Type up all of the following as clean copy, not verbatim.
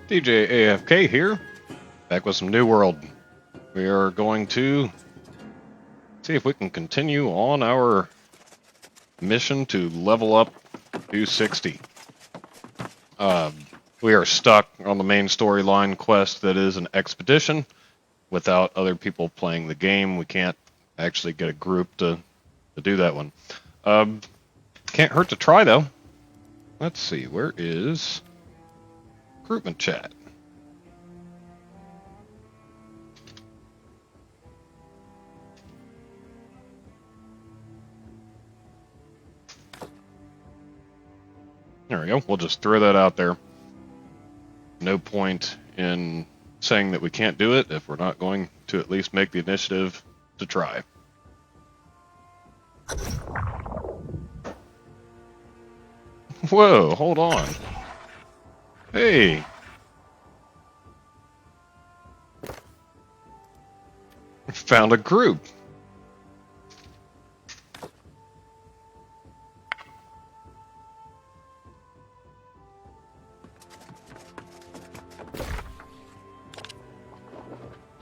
djAFK here, back with some New World. We are going to see if we can continue on our mission to level up to 60. We are stuck on the main storyline quest that is an expedition. Without other people playing the game, we can't actually get a group to do that one. Can't hurt to try though. Let's see, where is recruitment chat? There we go. We'll just throw that out there. No point in saying that we can't do it if we're not going to at least make the initiative to try. Whoa, hold on. Hey. Found a group.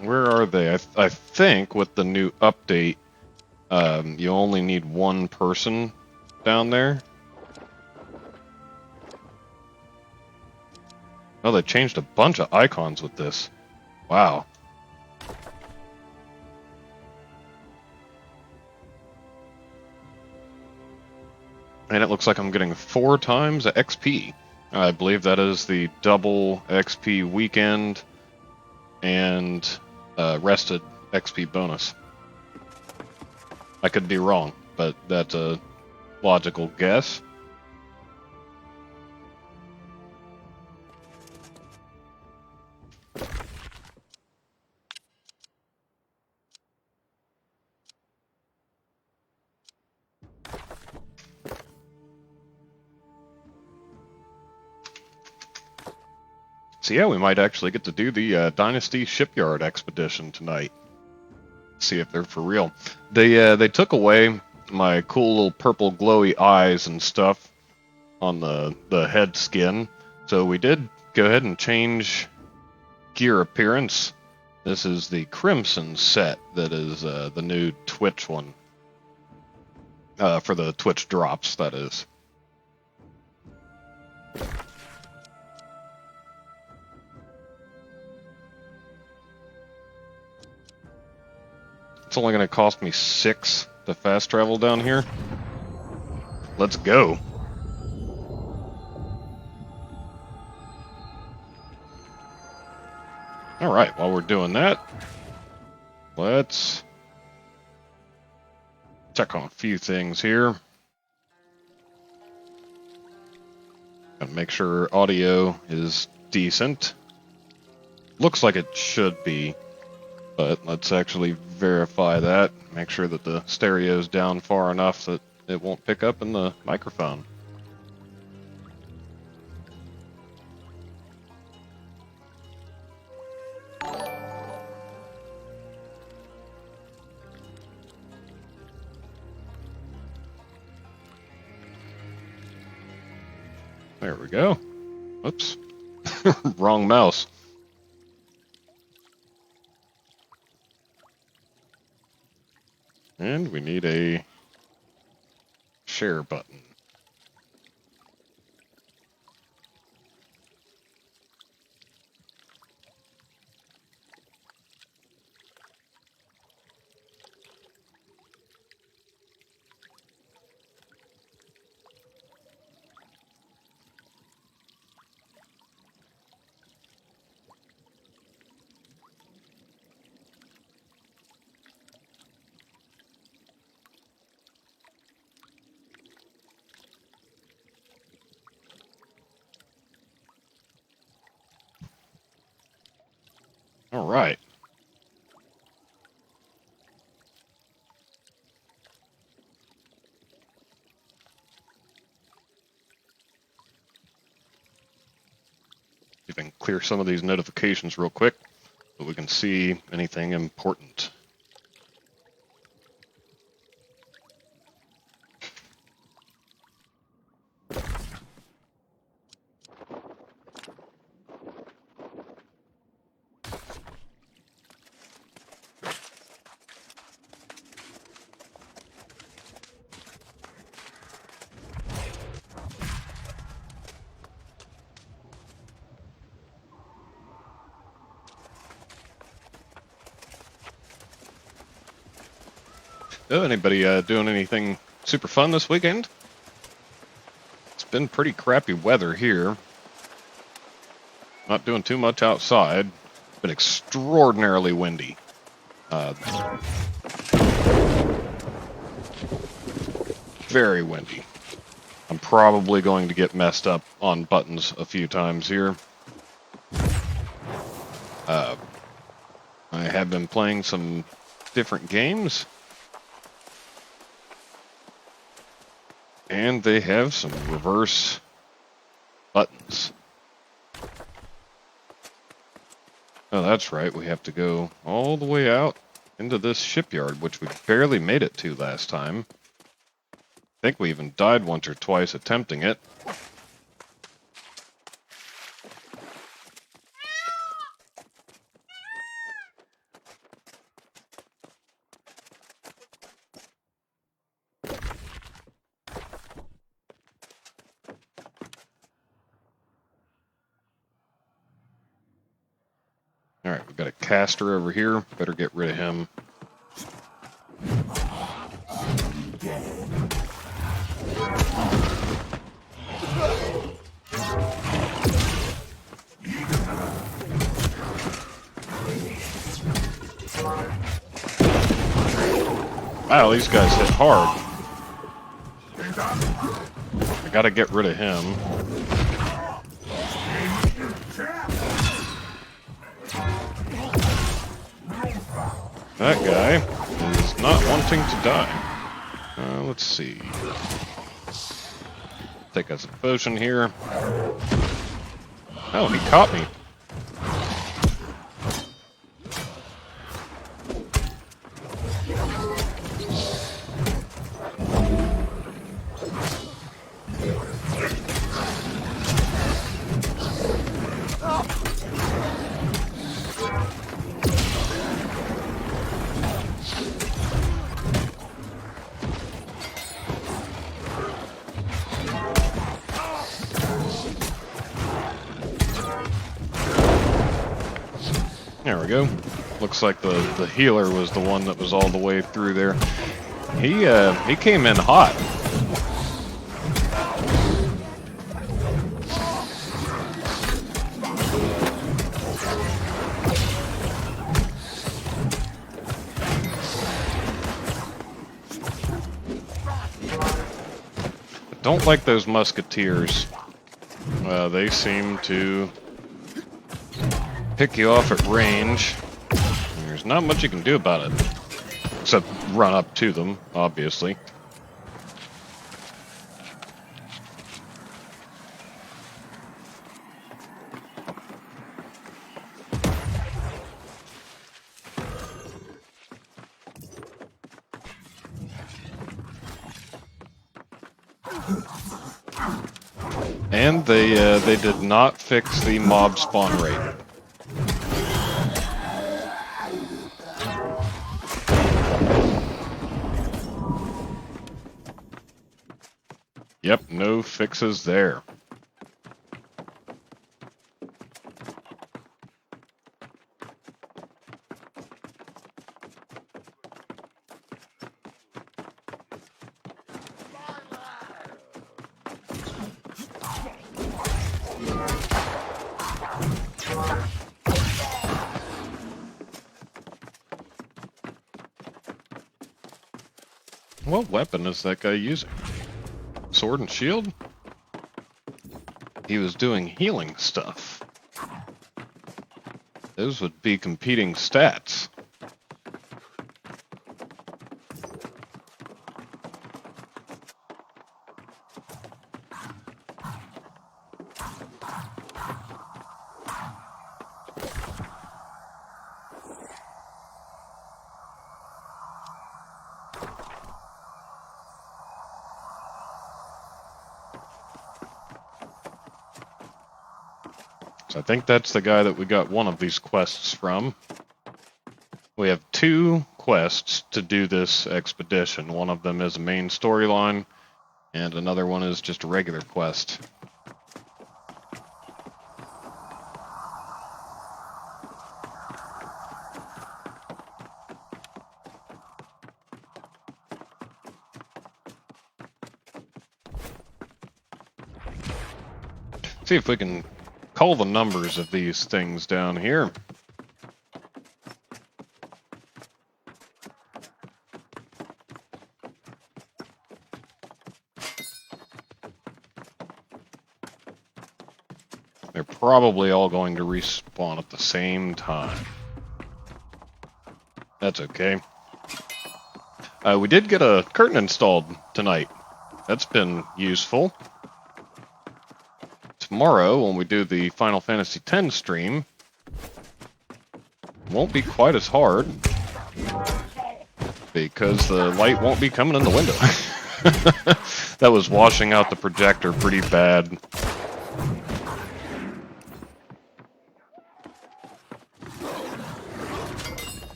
Where are they? I think with the new update, you only need one person down there. Oh, they changed a bunch of icons with this. Wow. And it looks like I'm getting 4 times XP. I believe that is the double XP weekend and rested XP bonus. I could be wrong, but that's a logical guess. So yeah, we might actually get to do the Dynasty Shipyard expedition tonight. See if they're for real. They took away my cool little purple glowy eyes and stuff on the head skin. So we did go ahead and change gear appearance. This is the Crimson set that is the new Twitch one. For the Twitch drops, that is. It's only going to cost me 6 to fast travel down here. Let's go. Alright, while we're doing that, let's check on a few things here. Gotta make sure audio is decent. Looks like it should be. But let's actually verify that. Make sure that the stereo's down far enough that it won't pick up in the microphone. There we go. Oops. Wrong mouse. And we need a share button. All right. See if I can clear some of these notifications real quick so we can see anything important. Oh, anybody doing anything super fun this weekend? It's been pretty crappy weather here. Not doing too much outside. It's been extraordinarily windy. Very windy. I'm probably going to get messed up on buttons a few times here. I have been playing some different games. And they have some reverse buttons. Oh, that's right. We have to go all the way out into this shipyard, which we barely made it to last time. I think we even died once or twice attempting it. Alright, we've got a caster over here. Better get rid of him. Wow, these guys hit hard. I gotta get rid of him. That guy is not wanting to die. Let's see. Take us a potion here. Oh, he caught me. There we go. Looks like the healer was the one that was all the way through there. He came in hot. Don't like those musketeers. They seem to pick you off at range. There's not much you can do about it, except run up to them, obviously. And they did not fix the mob spawn rate. Yep, no fixes there. What weapon is that guy using? Sword and shield? He was doing healing stuff. Those would be competing stats. So I think that's the guy that we got one of these quests from. We have 2 quests to do this expedition. One of them is a main storyline, and another one is just a regular quest. See if we can call the numbers of these things down here. They're probably all going to respawn at the same time. That's okay. We did get a curtain installed tonight. That's been useful. Tomorrow, when we do the Final Fantasy X stream, it won't be quite as hard because the light won't be coming in the window. That was washing out the projector pretty bad.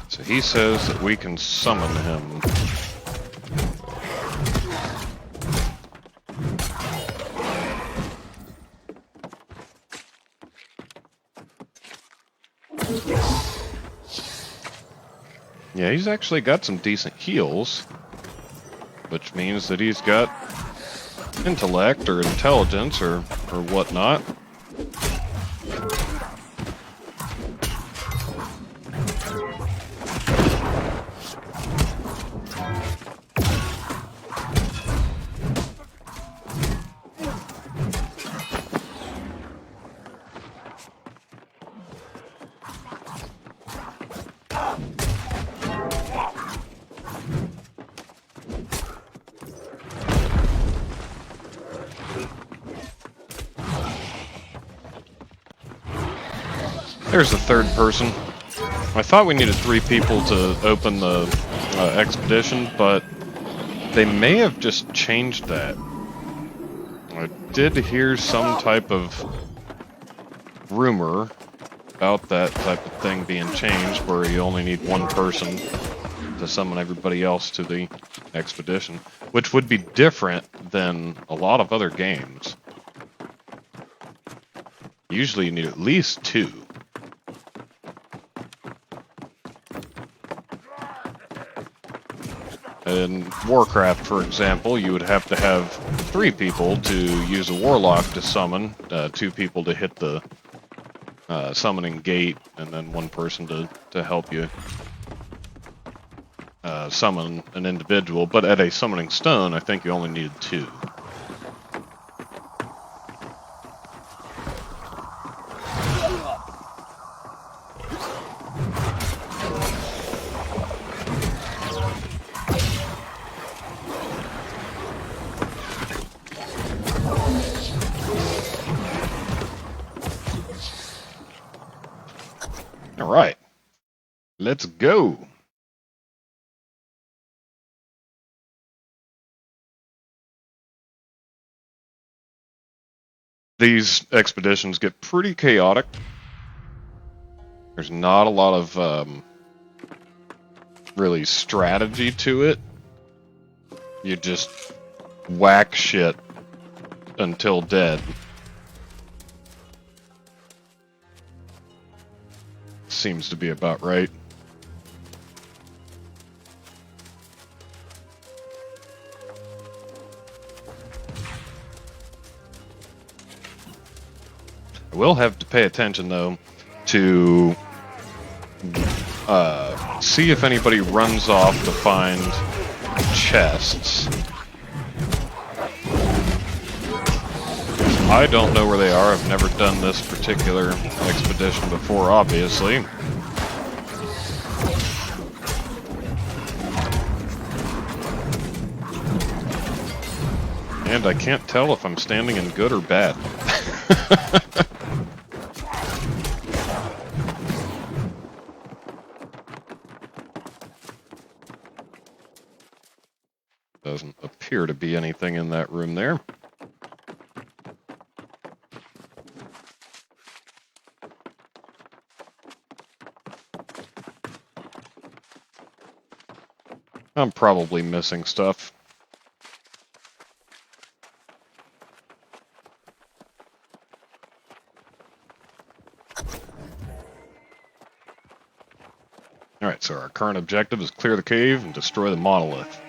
So he says that we can summon him. Yeah, he's actually got some decent heals, which means that he's got intellect or intelligence or whatnot. There's the third person. I thought we needed 3 people to open the expedition, but they may have just changed that. I did hear some type of rumor about that type of thing being changed, where you only need 1 person to summon everybody else to the expedition, which would be different than a lot of other games. Usually you need at least 2. In Warcraft, for example, you would have to have 3 people to use a warlock to summon, 2 people to hit the summoning gate, and then 1 person to help you summon an individual. But at a summoning stone, I think you only needed 2. Alright, let's go. These expeditions get pretty chaotic. There's not a lot of really strategy to it. You just whack shit until dead. Seems to be about right. I will have to pay attention, though, to see if anybody runs off to find chests. I don't know where they are. I've never done this particular expedition before, obviously. And I can't tell if I'm standing in good or bad. Doesn't appear to be anything in that room there. I'm probably missing stuff. Alright, so our current objective is clear the cave and destroy the monolith.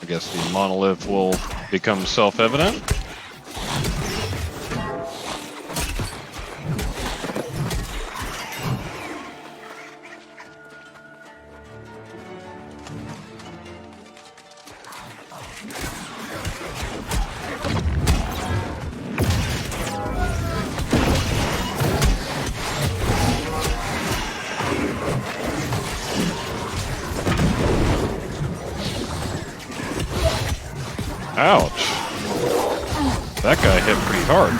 I guess the monolith will become self-evident. Ouch. That guy hit pretty hard.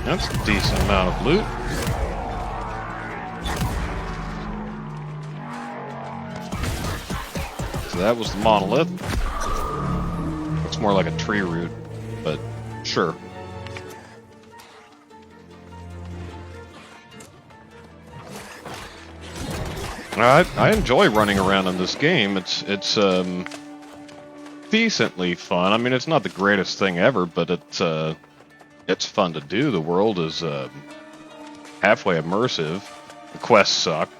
That's a decent amount of loot. So that was the monolith. Looks more like a tree root, but sure. I enjoy running around in this game. It's decently fun. I mean, it's not the greatest thing ever, but it's fun to do. The world is halfway immersive. The quests suck,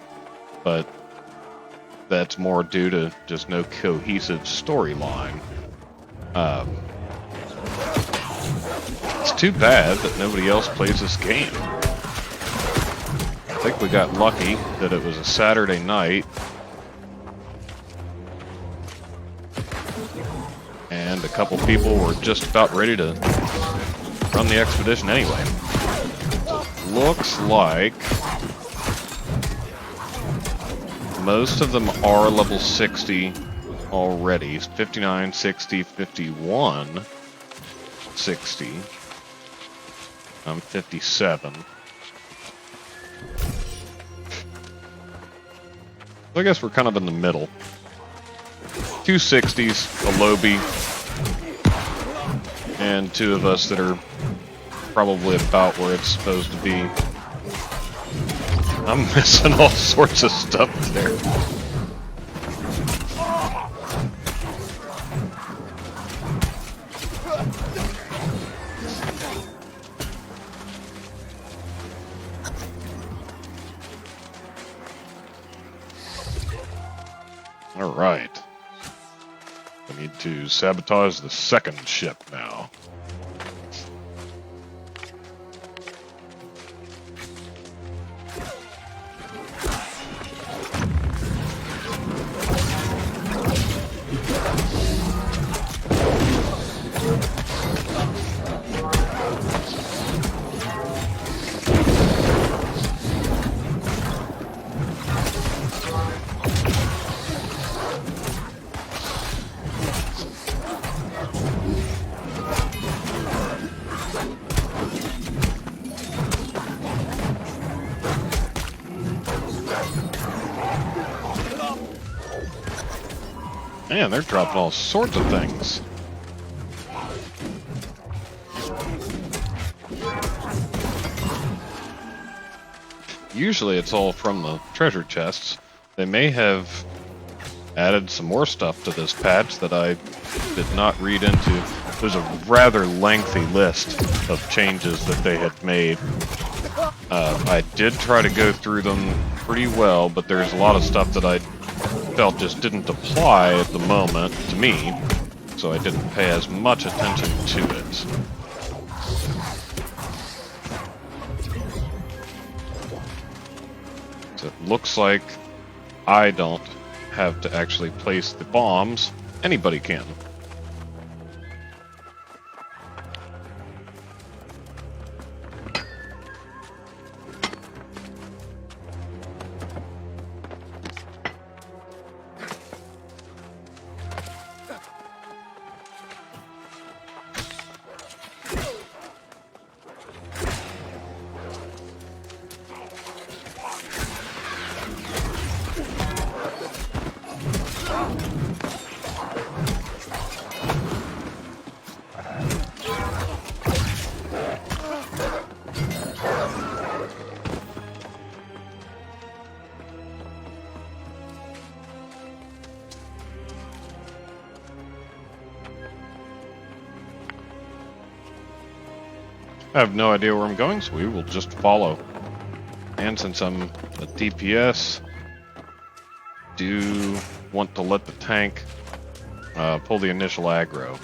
but that's more due to just no cohesive storyline. It's too bad that nobody else plays this game. I think we got lucky that it was a Saturday night, and a couple people were just about ready to run the expedition anyway. Looks like most of them are level 60 already. 59, 60, 51, 60. I'm 57. I guess we're kind of in the middle. 2 60s, a Lobie, and 2 of us that are probably about where it's supposed to be. I'm missing all sorts of stuff there. All right. We need to sabotage the second ship now. Man, they're dropping all sorts of things. Usually it's all from the treasure chests. They may have added some more stuff to this patch that I did not read into. There's a rather lengthy list of changes that they had made. I did try to go through them pretty well, but there's a lot of stuff that I felt just didn't apply at the moment to me, so I didn't pay as much attention to it. So it looks like I don't have to actually place the bombs. Anybody can. I have no idea where I'm going, so we will just follow. And since I'm a DPS, do want to let the tank pull the initial aggro.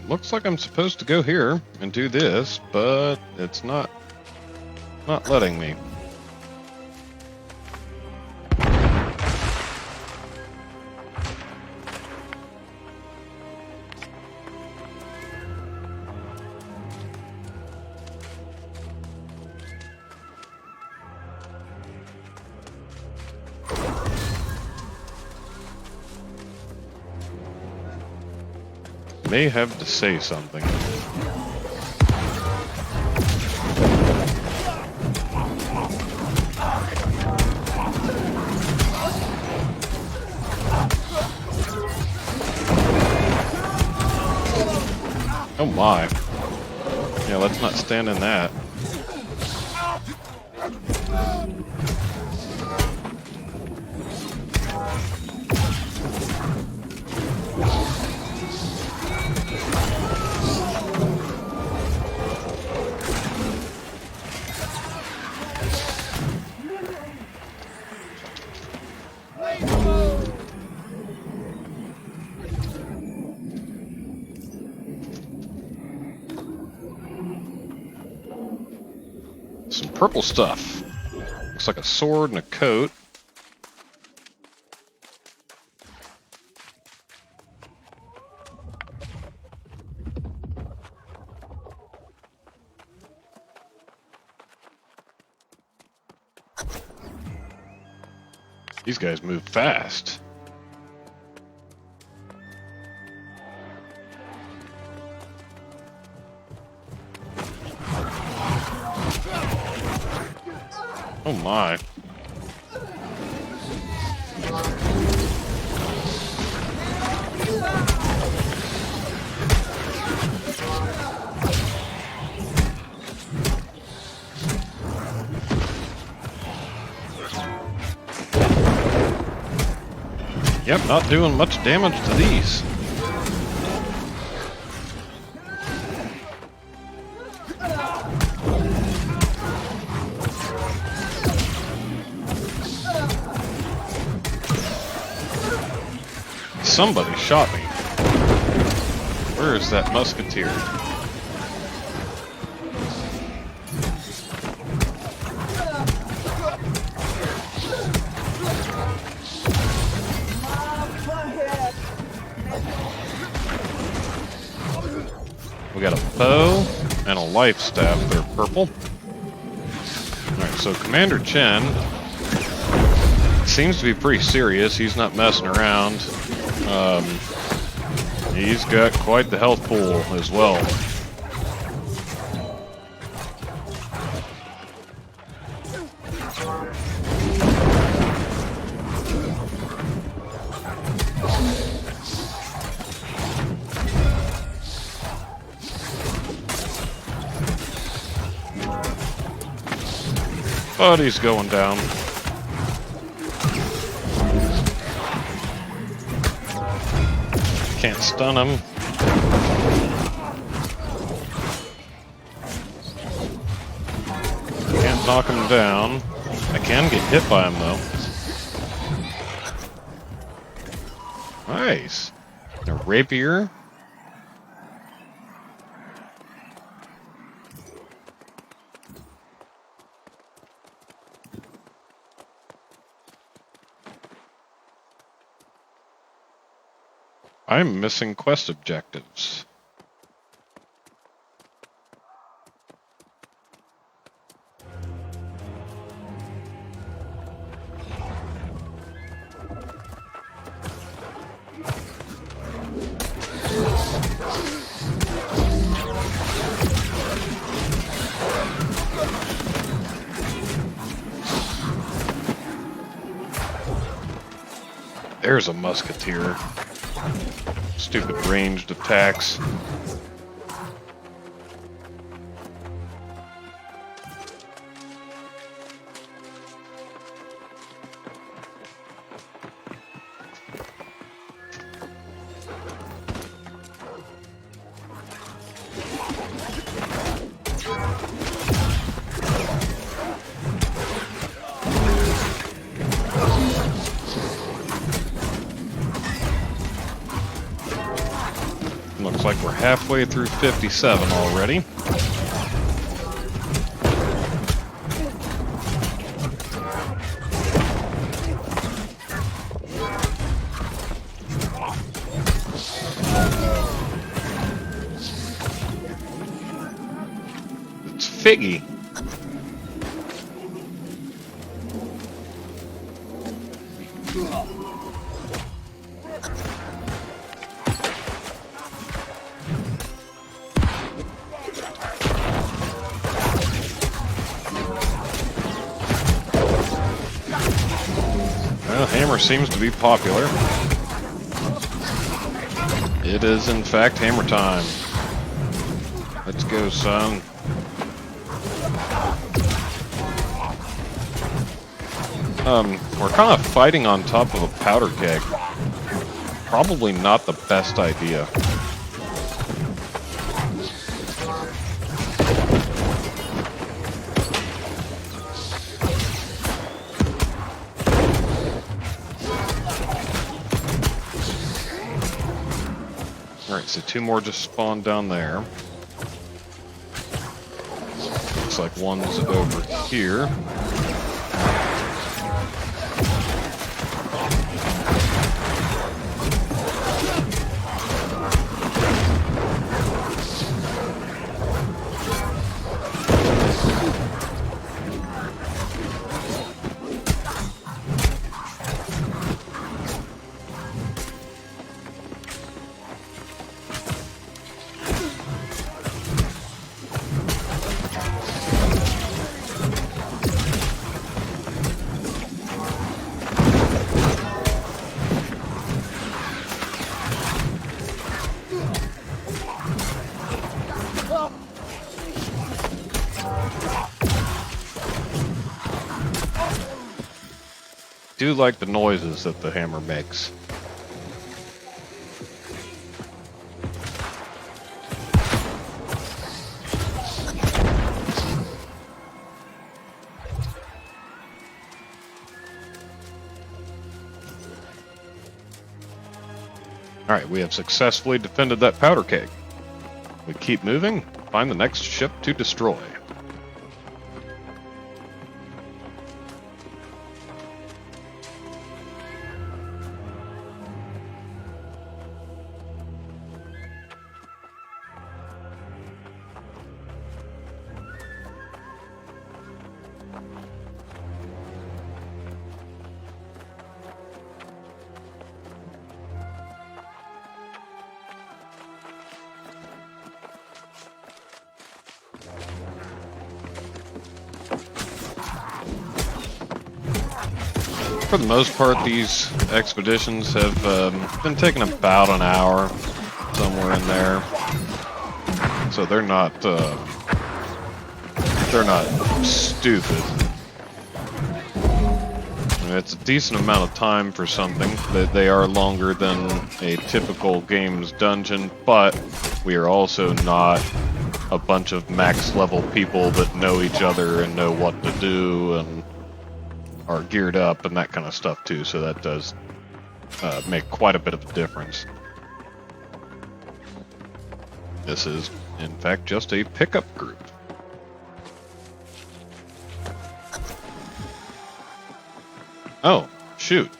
Looks like I'm supposed to go here and do this, but it's not letting me. May have to say something. Oh my. Yeah, let's not stand in that. Some purple stuff. Looks like a sword and a coat. These guys move fast. Oh my. Yep, not doing much damage to these. Somebody shot me. Where is that musketeer? We got a bow and a life staff. They're purple. Alright, so Commander Chen seems to be pretty serious. He's not messing around. He's got quite the health pool as well. But he's going down. Can't stun him. Can't knock him down. I can get hit by him though. Nice. A rapier. I'm missing quest objectives. there's a musketeer. Stupid ranged attacks. Looks like we're halfway through 57 already. It's Figgy. Well, hammer seems to be popular. It is, in fact, hammer time. Let's go, son. We're kind of fighting on top of a powder keg. Probably not the best idea. Alright, so two more just spawned down there. Looks like one's over here. Do like the noises that the hammer makes. Alright, we have successfully defended that powder keg. We keep moving, find the next ship to destroy. For the most part, these expeditions have been taking about an hour, somewhere in there. So they're not stupid. I mean, it's a decent amount of time for something. They are longer than a typical game's dungeon, but we are also not a bunch of max level people that know each other and know what to do and are geared up and that kind of stuff too, so that does make quite a bit of a difference. This is, in fact, just a pickup group. Oh, shoot.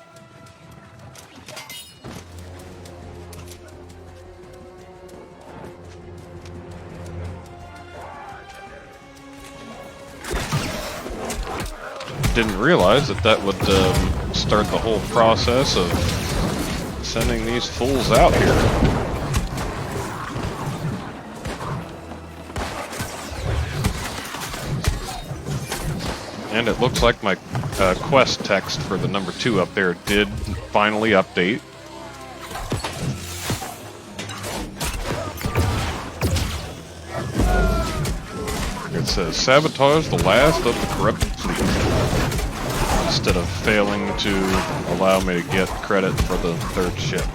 Didn't realize that would start the whole process of sending these fools out here. And it looks like my quest text for the number 2 up there did finally update. It says, sabotage the last of the corrupted fleet. Instead of failing to allow me to get credit for the 3rd ship.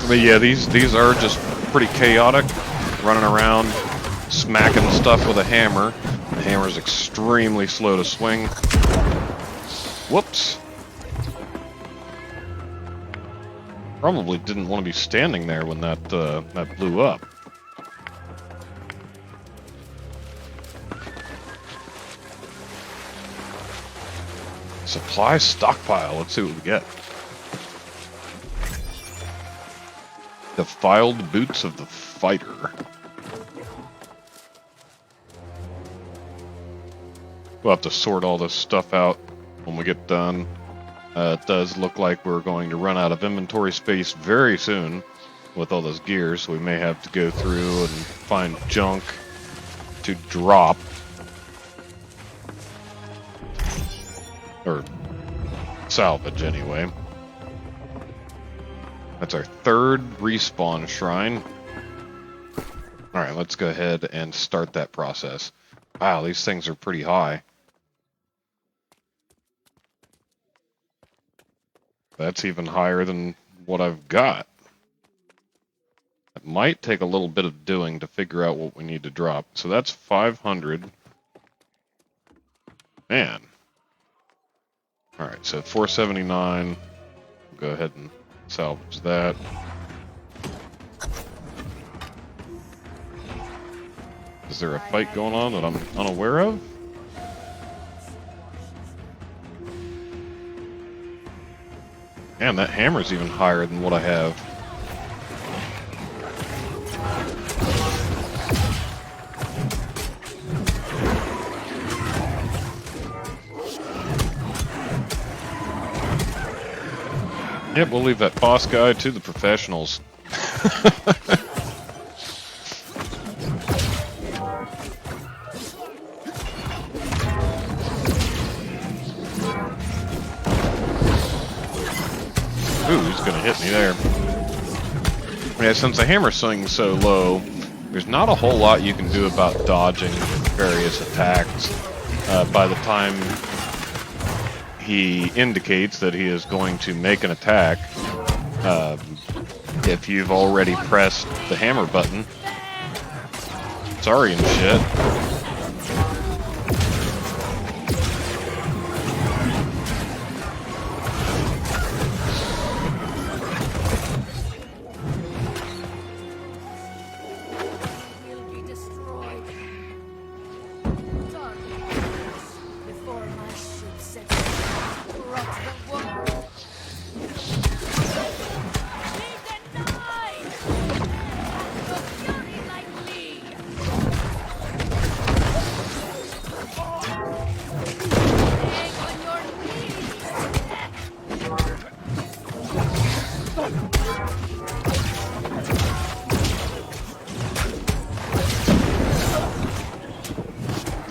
But yeah, these are just pretty chaotic, running around, smacking stuff with a hammer. The hammer's extremely slow to swing. Whoops. Probably didn't want to be standing there when that blew up. Supply stockpile. Let's see what we get. Defiled boots of the fighter. We'll have to sort all this stuff out when we get done. It does look like we're going to run out of inventory space very soon with all those gears, so we may have to go through and find junk to drop. Or salvage, anyway. That's our 3rd respawn shrine. Alright, let's go ahead and start that process. Wow, these things are pretty high. That's even higher than what I've got. It might take a little bit of doing to figure out what we need to drop. So that's 500. Man. Alright, so 479. We'll go ahead and salvage that. Is there a fight going on that I'm unaware of? Man, that hammer's even higher than what I have. Yep, we'll leave that boss guy to the professionals. Ooh, he's gonna hit me there. Yeah, since the hammer swings so low, there's not a whole lot you can do about dodging various attacks. By the time he indicates that he is going to make an attack, if you've already pressed the hammer button, sorry and shit.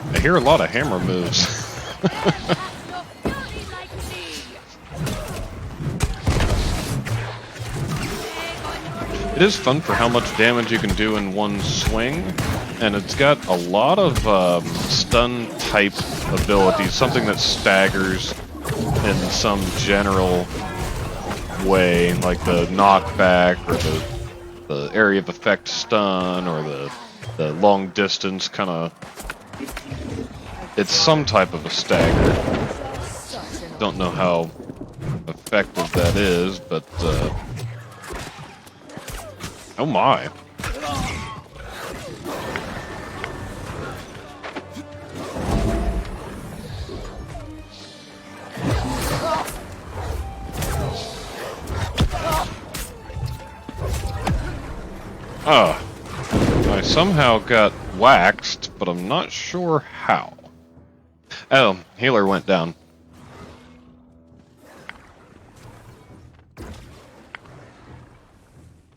I hear a lot of hammer moves. It is fun for how much damage you can do in one swing, and it's got a lot of stun type abilities, something that staggers in some general way, like the knockback or the area of effect stun or the long distance kind of. It's some type of a stagger. Don't know how effective that is, but oh my. Ah, I somehow got waxed, but I'm not sure how. Oh, healer went down.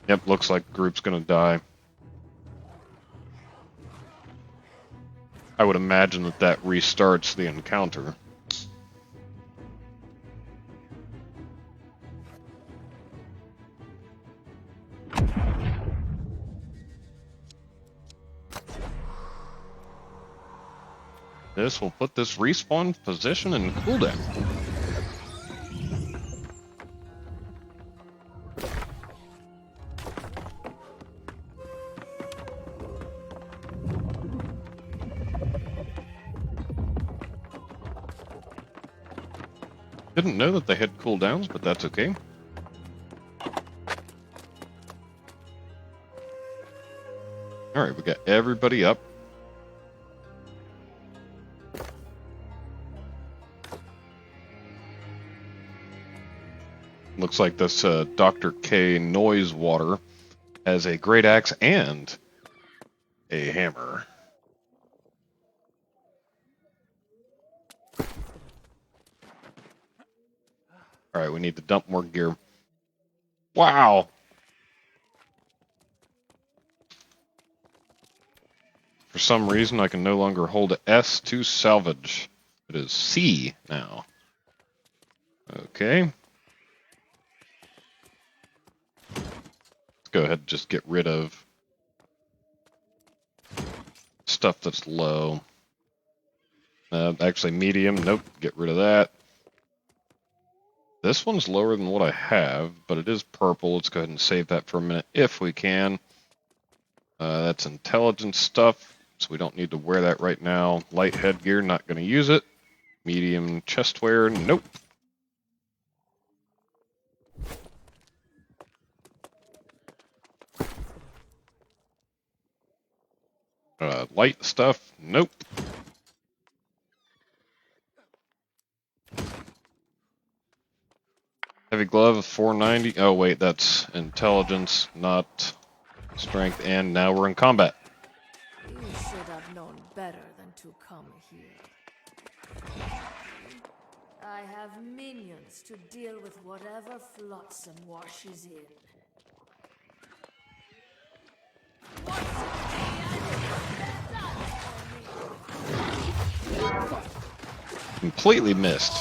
Yep, looks like group's gonna die. I would imagine that that restarts the encounter. This will put this respawn position in cooldown. Didn't know that they had cooldowns, but that's okay. Alright, we got everybody up. Looks like this Dr. K Noise Water has a great axe and a hammer. Alright, we need to dump more gear. Wow! For some reason, I can no longer hold S to salvage. It is C now. Okay. Let's go ahead and just get rid of stuff that's low. Actually, medium. Nope, get rid of that. This one's lower than what I have, but it is purple. Let's go ahead and save that for a minute if we can. That's intelligence stuff, so we don't need to wear that right now. Light headgear, not going to use it. Medium chest wear, nope. Light stuff, nope. Heavy glove, 490. Oh wait, that's intelligence, not strength, and now we're in combat. You should have known better than to come here. I have minions to deal with whatever flotsam washes in. Completely missed.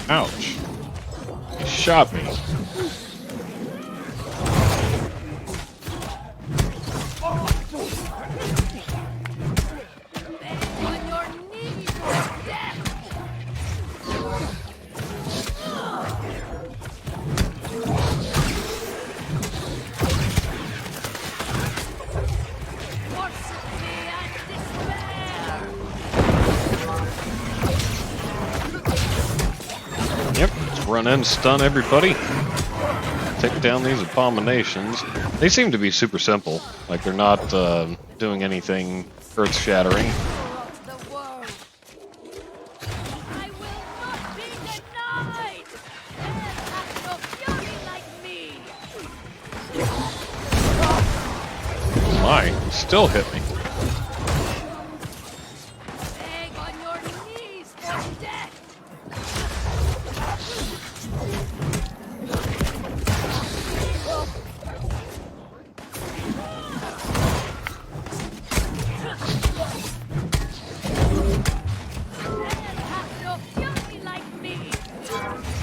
Ouch. He shot me. Yep, let's run in, stun everybody. Take down these abominations. They seem to be super simple. Like they're not doing anything earth-shattering. Oh my, still hit me.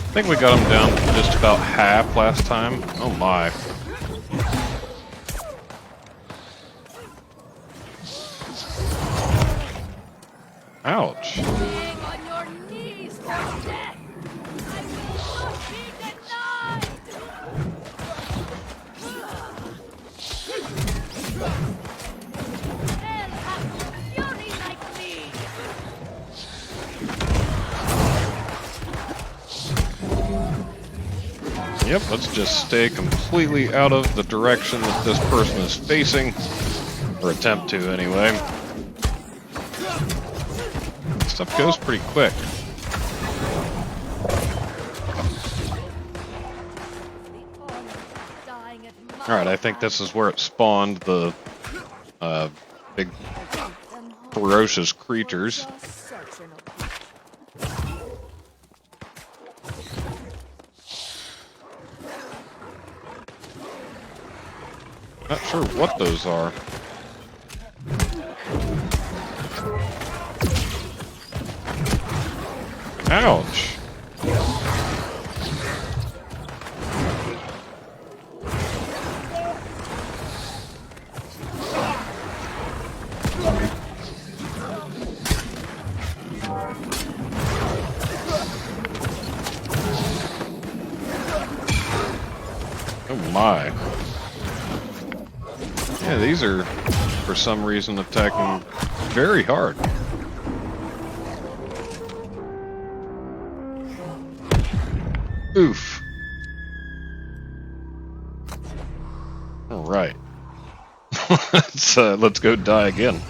I think we got him down to just about half last time. Oh my. Ouch. Yep, let's just stay completely out of the direction that this person is facing. Or attempt to, anyway. Stuff goes pretty quick. Alright, I think this is where it spawned the big ferocious creatures. Not sure what those are. Ouch! Oh my. Yeah, these are, for some reason, attacking very hard. Oof. Alright. Let's go die again.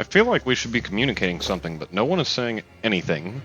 I feel like we should be communicating something, but no one is saying anything.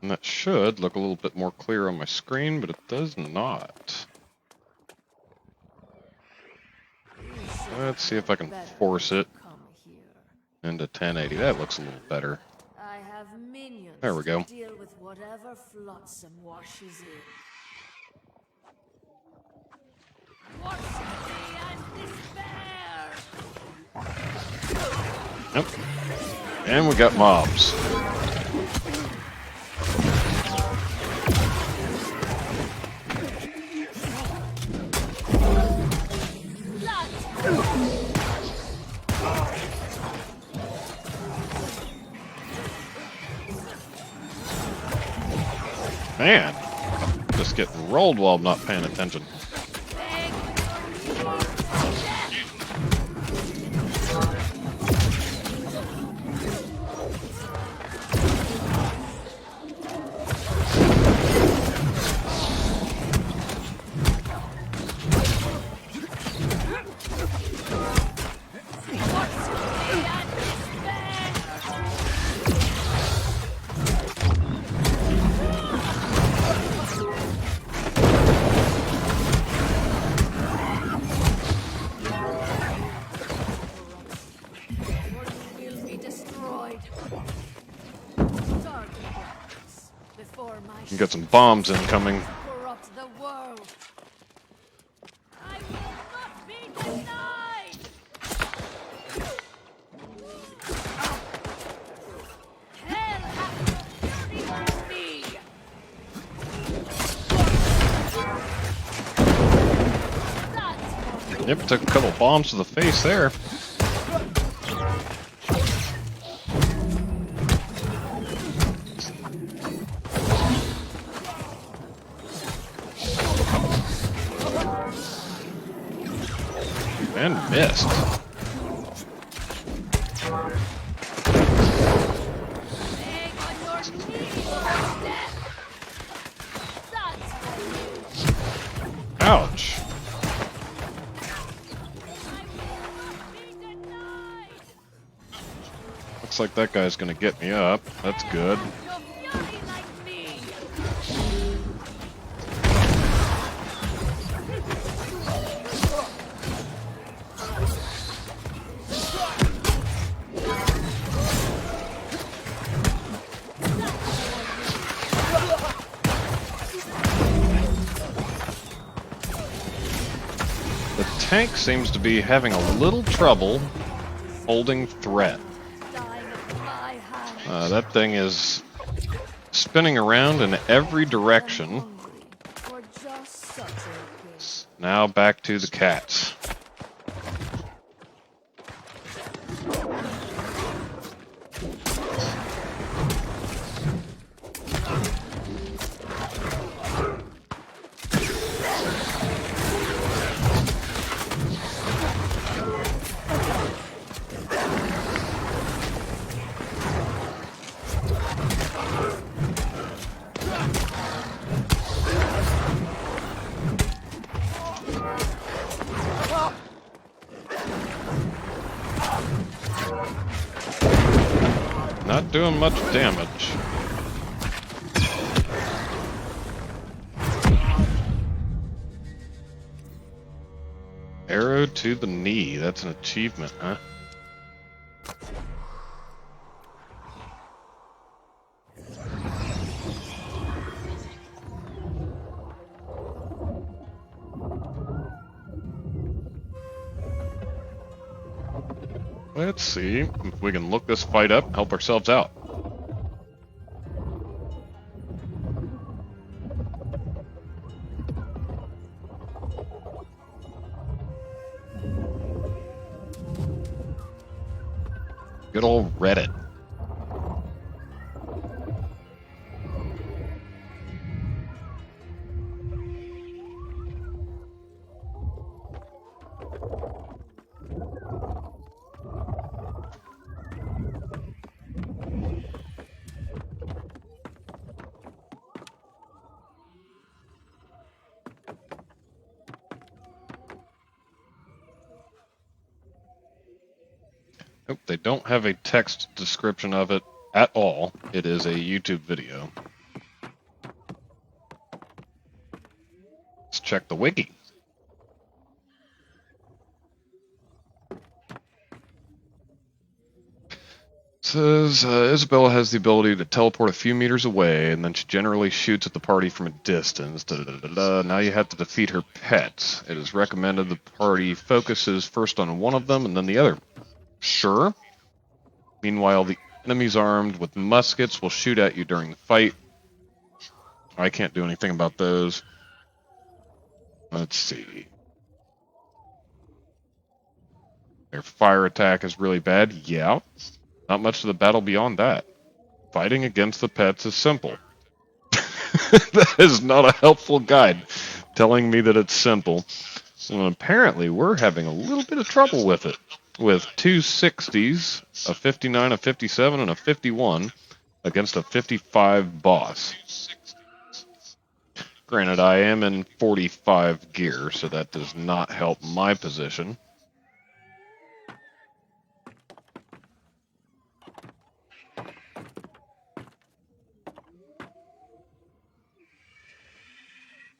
And that should look a little bit more clear on my screen, but it does not. Let's see if I can force it into 1080. That looks a little better. I have minions There we go. to deal with whatever flotsam washes in. Watch me and despair! Yep. And we got mobs. Man, just getting rolled while I'm not paying attention. You got some bombs incoming. Corrupt the world. I will not be denied. Hell hath no fury on me. Yep, took a couple bombs to the face there. And missed. Ouch. Looks like that guy's gonna get me up. That's good. tank seems to be having a little trouble holding threat. That thing is spinning around in every direction. Now back to the cats. Not doing much damage. Arrow to the knee. That's an achievement, huh? Let's see if we can look this fight up and help ourselves out. Good old Reddit. Nope, they don't have a text description of it at all. It is a YouTube video. Let's check the wiki. It says Isabella has the ability to teleport a few meters away, and then she generally shoots at the party from a distance. Now you have to defeat her pets. It is recommended the party focuses first on one of them and then the other. Sure. Meanwhile, the enemies armed with muskets will shoot at you during the fight. I can't do anything about those. Let's see. Their fire attack is really bad. Yeah. Not much of the battle beyond that. Fighting against the pets is simple. That is not a helpful guide telling me that it's simple. And apparently we're having a little bit of trouble with it. With two 60s, a 59, a 57, and a 51 against a 55 boss. Granted, I am in 45 gear, so that does not help my position.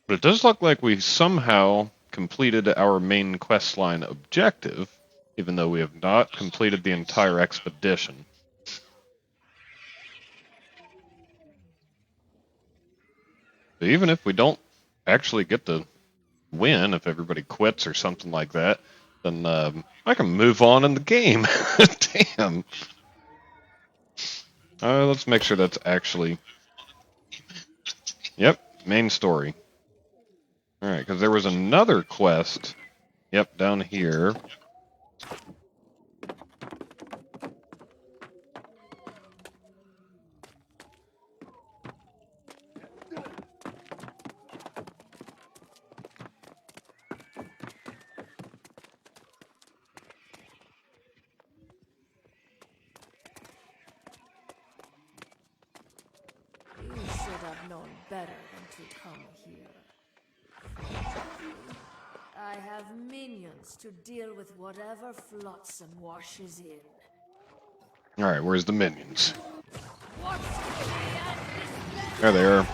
But it does look like we somehow completed our main questline objective, even though we have not completed the entire expedition. But even if we don't actually get to win, if everybody quits or something like that, then I can move on in the game. Damn. Let's make sure that's actually... Yep, main story. Alright, because there was another quest, yep, down here. You should have known better than to come here. I have minions to deal with whatever flotsam washes in. Alright, where's the minions? There they are.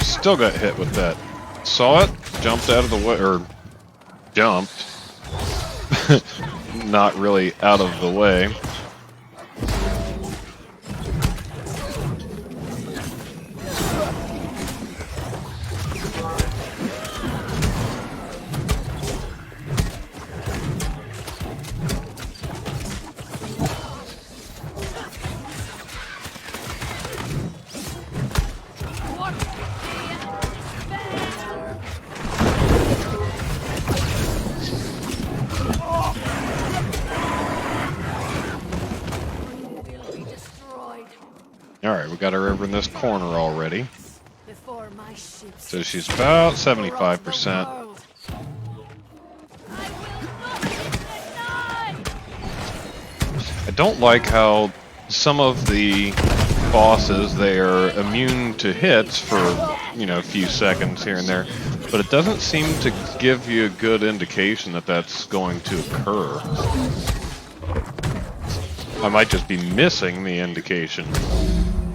Still got hit with that. Saw it, jumped out of the way, or jumped, not really out of the way. Alright, we got her over in this corner already. So she's about 75%. I don't like how some of the bosses, they are immune to hits for, you know, a few seconds here and there, but it doesn't seem to give you a good indication that that's going to occur. I might just be missing the indication,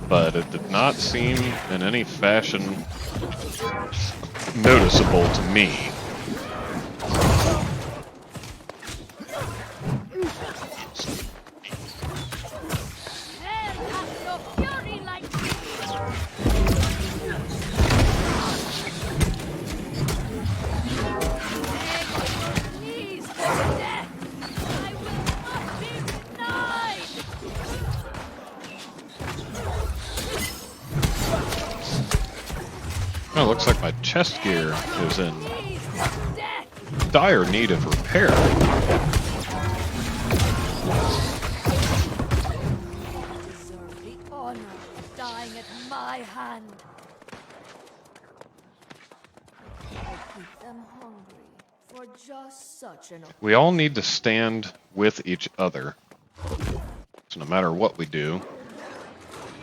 but it did not seem in any fashion noticeable to me. Oh, looks like my chest gear is in dire need of repair. Deserve the honor of dying at my hand. I keep them hungry for just such an occasion. We all need to stand with each other. So no matter what we do,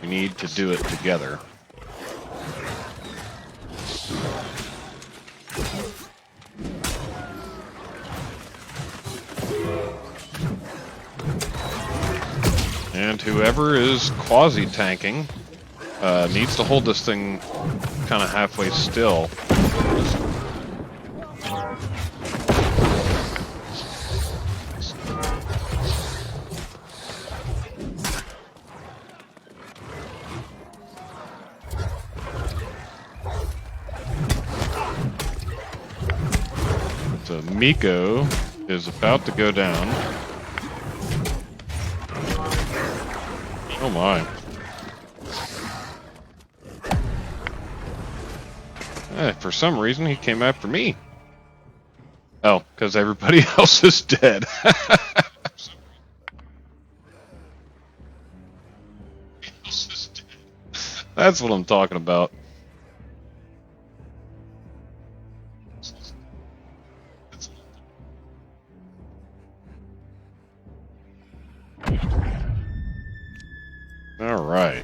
we need to do it together. And whoever is quasi-tanking needs to hold this thing kind of halfway still. So Miko is about to go down. Oh my. For some reason, he came after me. Oh, because everybody else is dead. That's what I'm talking about. All right.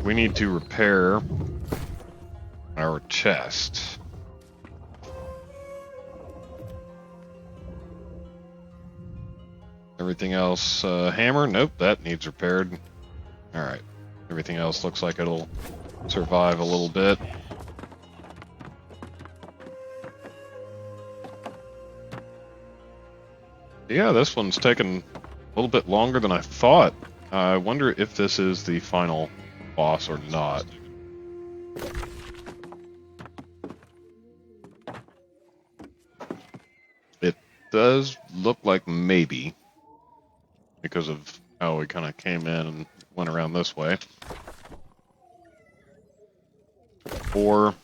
We need to repair our chest. Everything else, hammer? Nope, that needs repaired. All right. Everything else looks like it'll survive a little bit. Yeah, this one's taken a little bit longer than I thought. I wonder if this is the final boss or not. It does look like maybe, because of how we kind of came in and went around this way. Or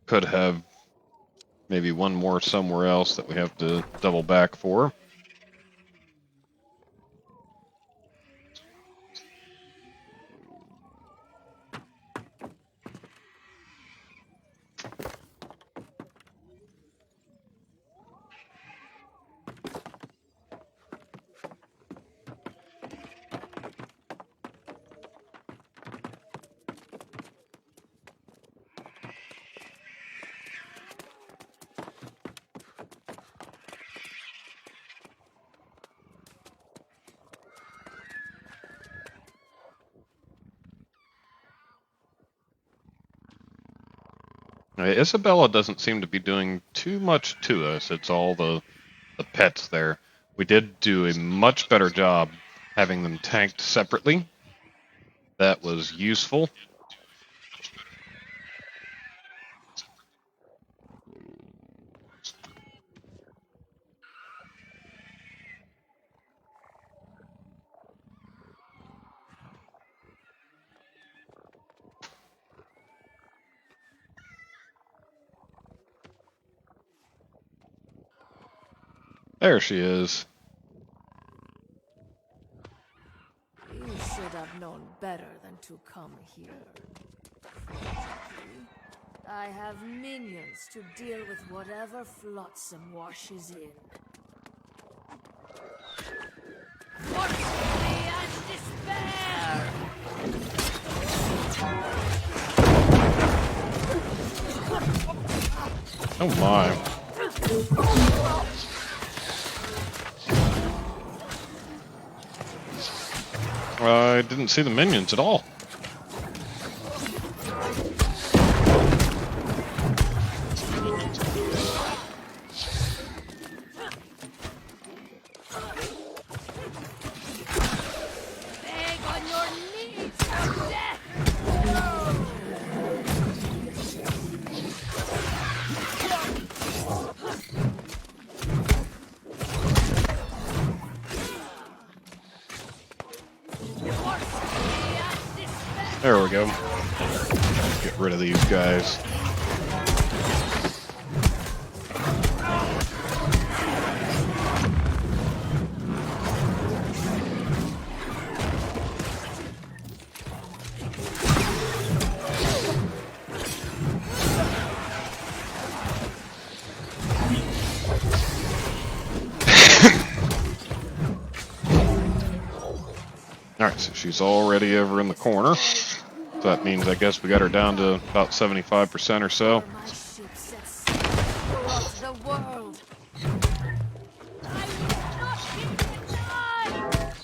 could have maybe one more somewhere else that we have to double back for. Isabella doesn't seem to be doing too much to us. It's all the pets there. We did do a much better job having them tanked separately. That was useful. There she is. You should have known better than to come here. I have minions to deal with whatever flotsam washes in. Fortitude and despair! Oh my. I didn't see the minions at all. Beg on your knees for death! There we go. Get rid of these guys. Alright, so she's already over in the corner. So that means I guess we got her down to about 75% or so. My ship sets sail across the world. I will not be denied.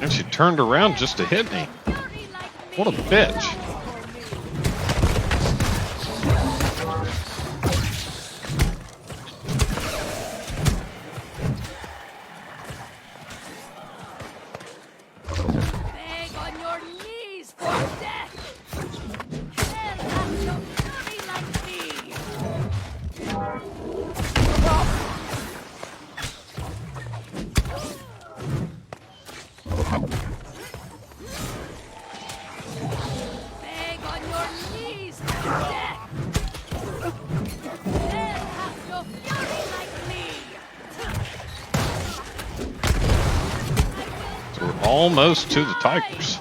And she turned around just to hit me. What a bitch. Beg on your knees for death. Hell has no fury like me. Beg on your knees for death. Hell has no fury like me. So we're almost to the tigers.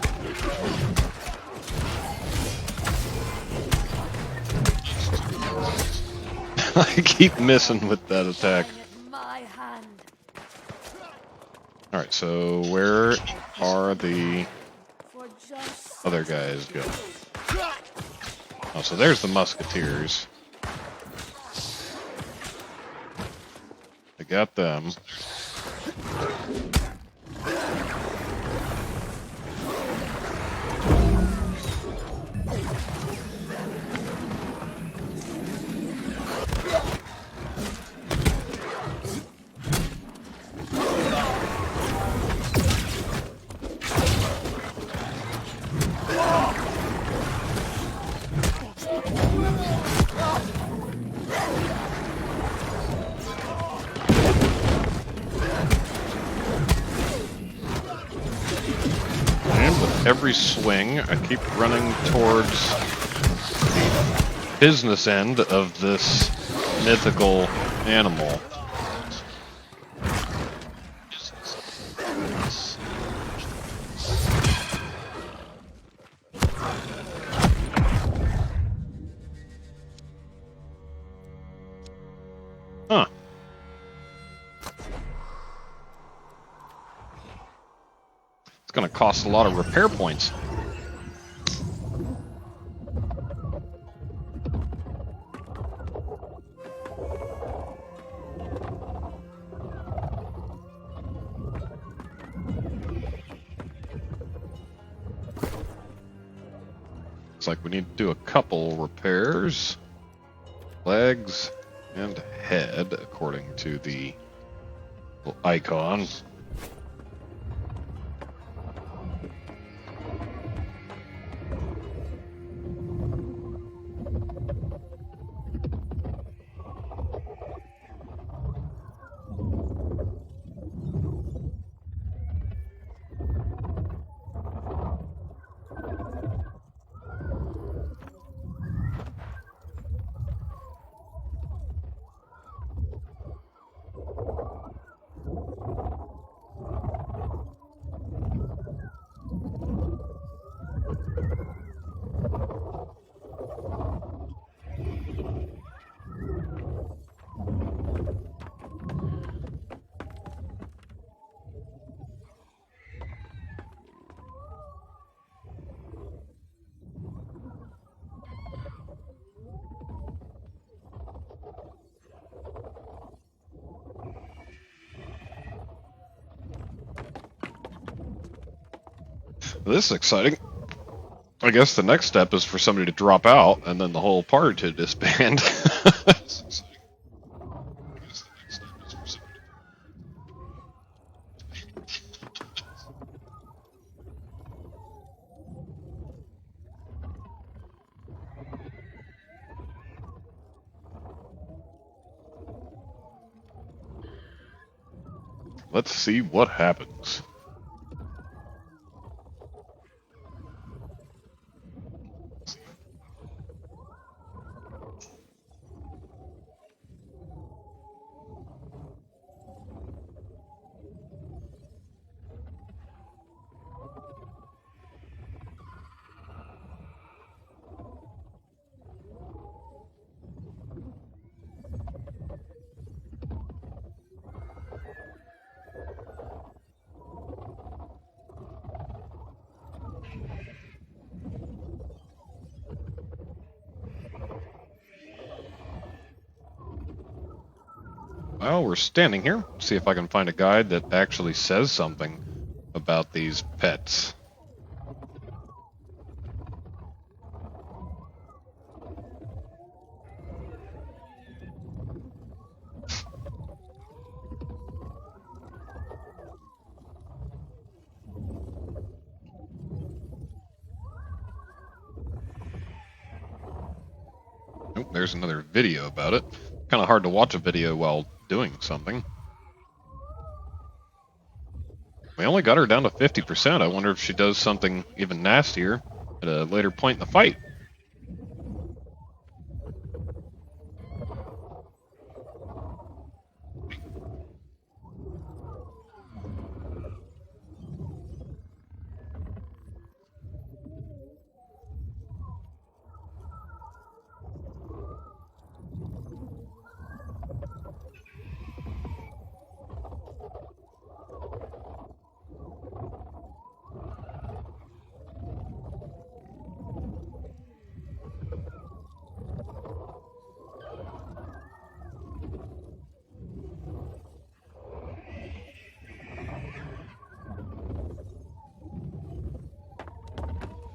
I keep missing with that attack. At my hand. Alright, so where are the For just other guys go? Oh, so there's the musketeers. I got them. And with every swing, I keep running towards the business end of this mythical animal. Huh. It's going to cost a lot of repair points. Looks like we need to do a couple repairs. Legs and head, according to the little icon. This is exciting. I guess the next step is for somebody to drop out, and then the whole party to disband. Let's see what happens. Well, we're standing here. See if I can find a guide that actually says something about these pets. Nope, there's another video about it. Kind of hard to watch a video while doing something. We only got her down to 50%. I wonder if she does something even nastier at a later point in the fight.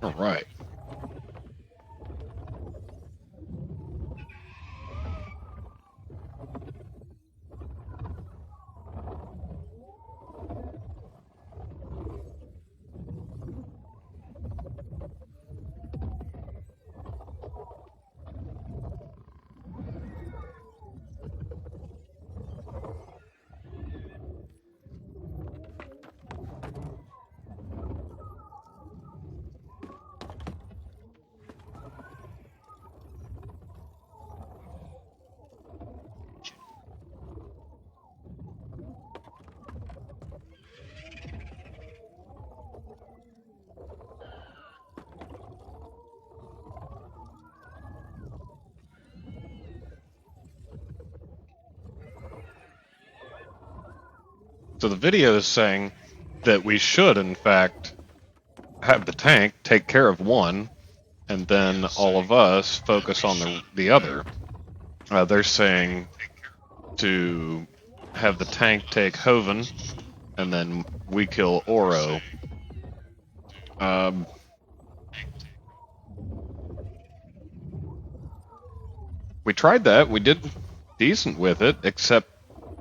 All right. So the video is saying that we should, in fact, have the tank take care of one, and then all of us focus on the other. They're saying to have the tank take Joven, and then we kill Oro. We tried that. We did decent with it, except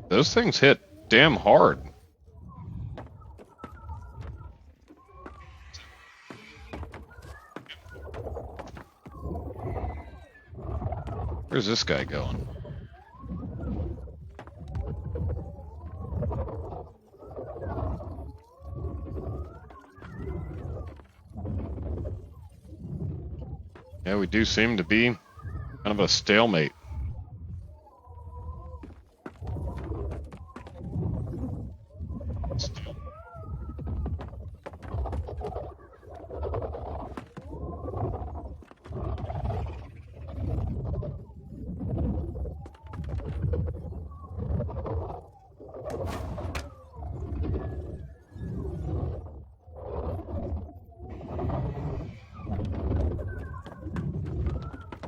those things hit damn hard. Where's this guy going? Yeah, we do seem to be kind of a stalemate.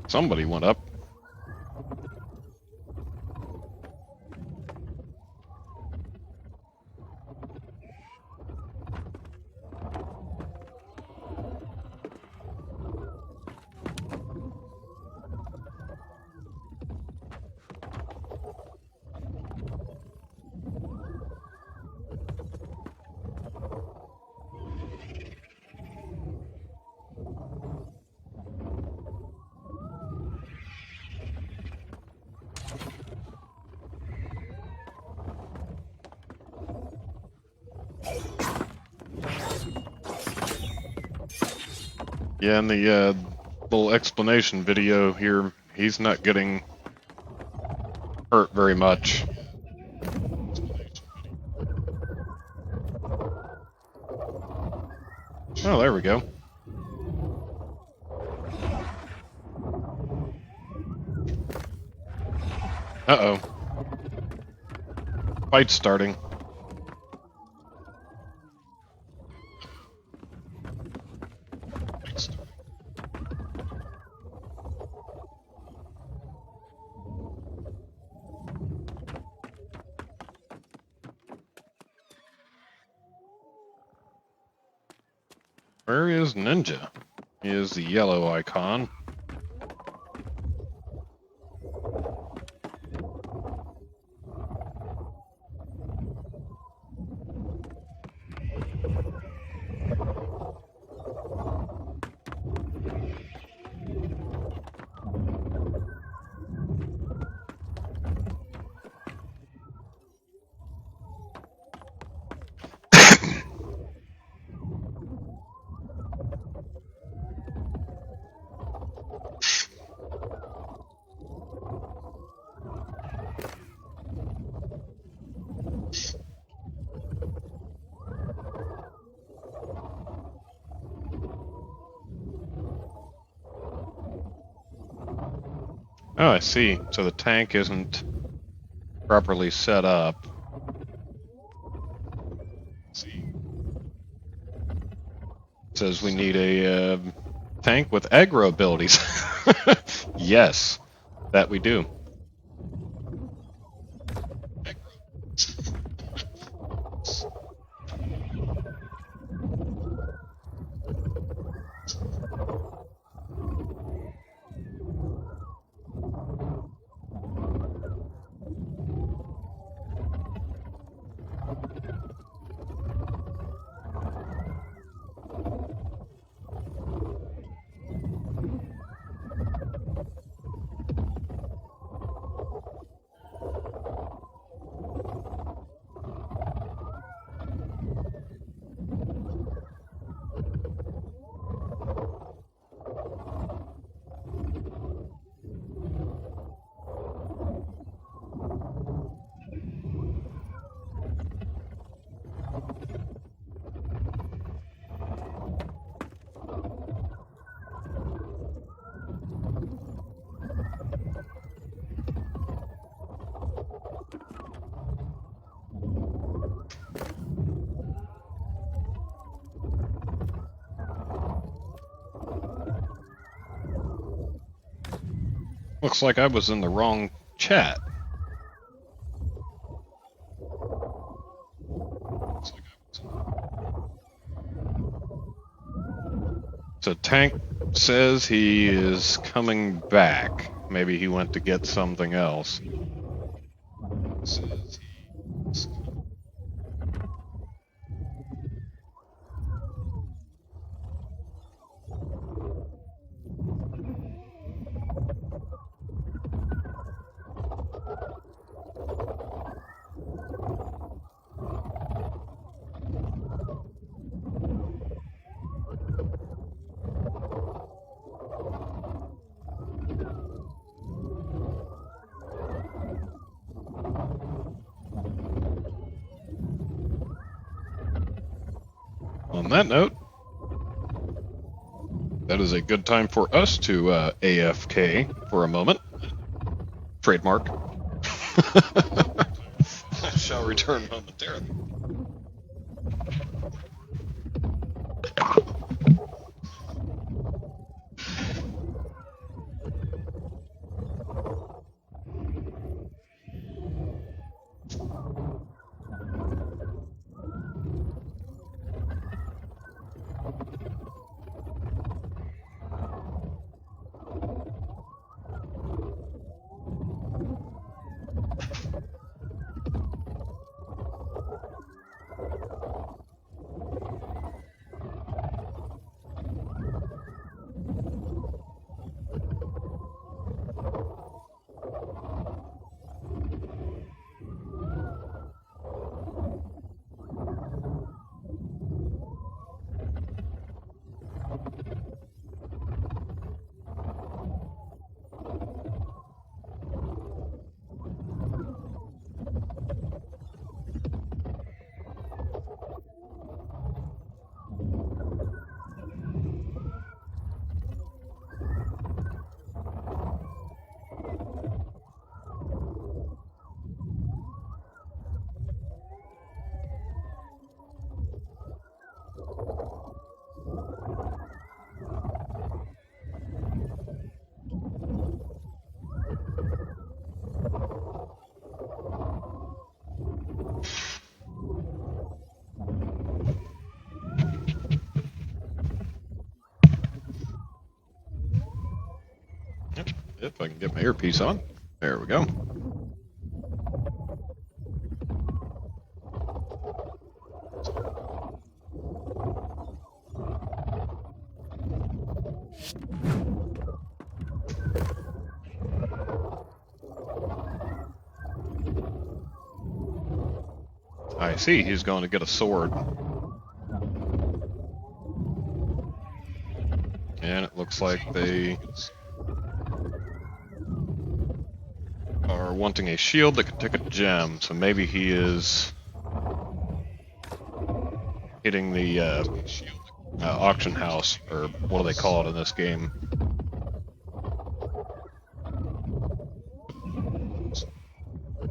Somebody went up. Yeah, in the little explanation video here, he's not getting hurt very much. Oh, there we go. Uh-oh. Fight's starting. Where is Ninja? He is the yellow icon. Oh, I see. So the tank isn't properly set up. It says we need a tank with aggro abilities. Yes, that we do. Looks like I was in the wrong chat. So Tank says he is coming back. Maybe he went to get something else. On that note, that is a good time for us to AFK for a moment. Trademark. I shall return momentarily. If I can get my earpiece on. There we go. I see, he's going to get a sword. And it looks like they are wanting a shield that can take a gem, so maybe he is hitting the auction house, or what do they call it in this game?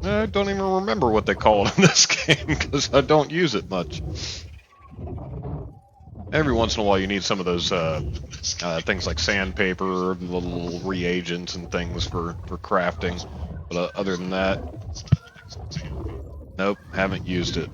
I don't even remember what they call it in this game, because I don't use it much. Every once in a while you need some of those things like sandpaper, little reagents and things for crafting. But other than that, nope, haven't used it.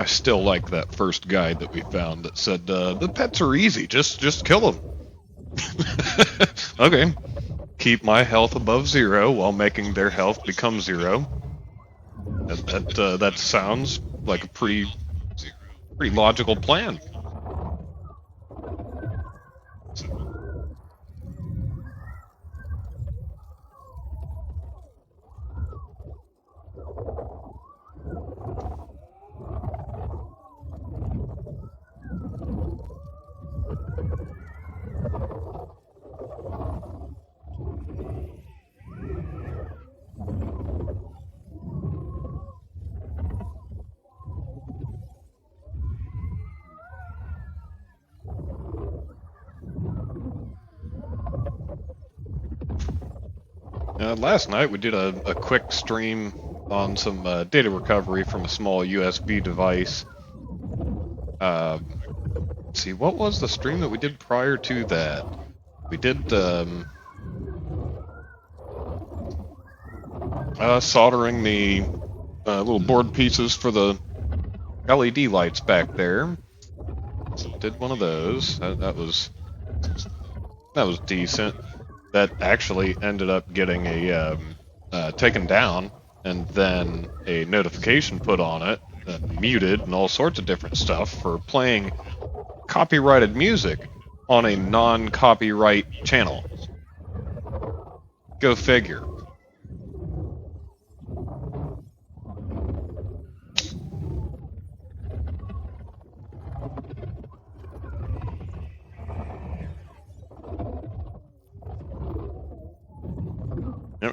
I still like that first guide that we found that said, the pets are easy, just kill them. Okay. Keep my health above 0 while making their health become 0. That sounds like a pretty logical plan. Last night we did a quick stream on some data recovery from a small USB device. Let's see, what was the stream that we did prior to that? We did soldering the little board pieces for the LED lights back there. So did one of those. That was decent. That actually ended up getting a taken down, and then a notification put on it, muted, and all sorts of different stuff for playing copyrighted music on a non-copyright channel. Go figure.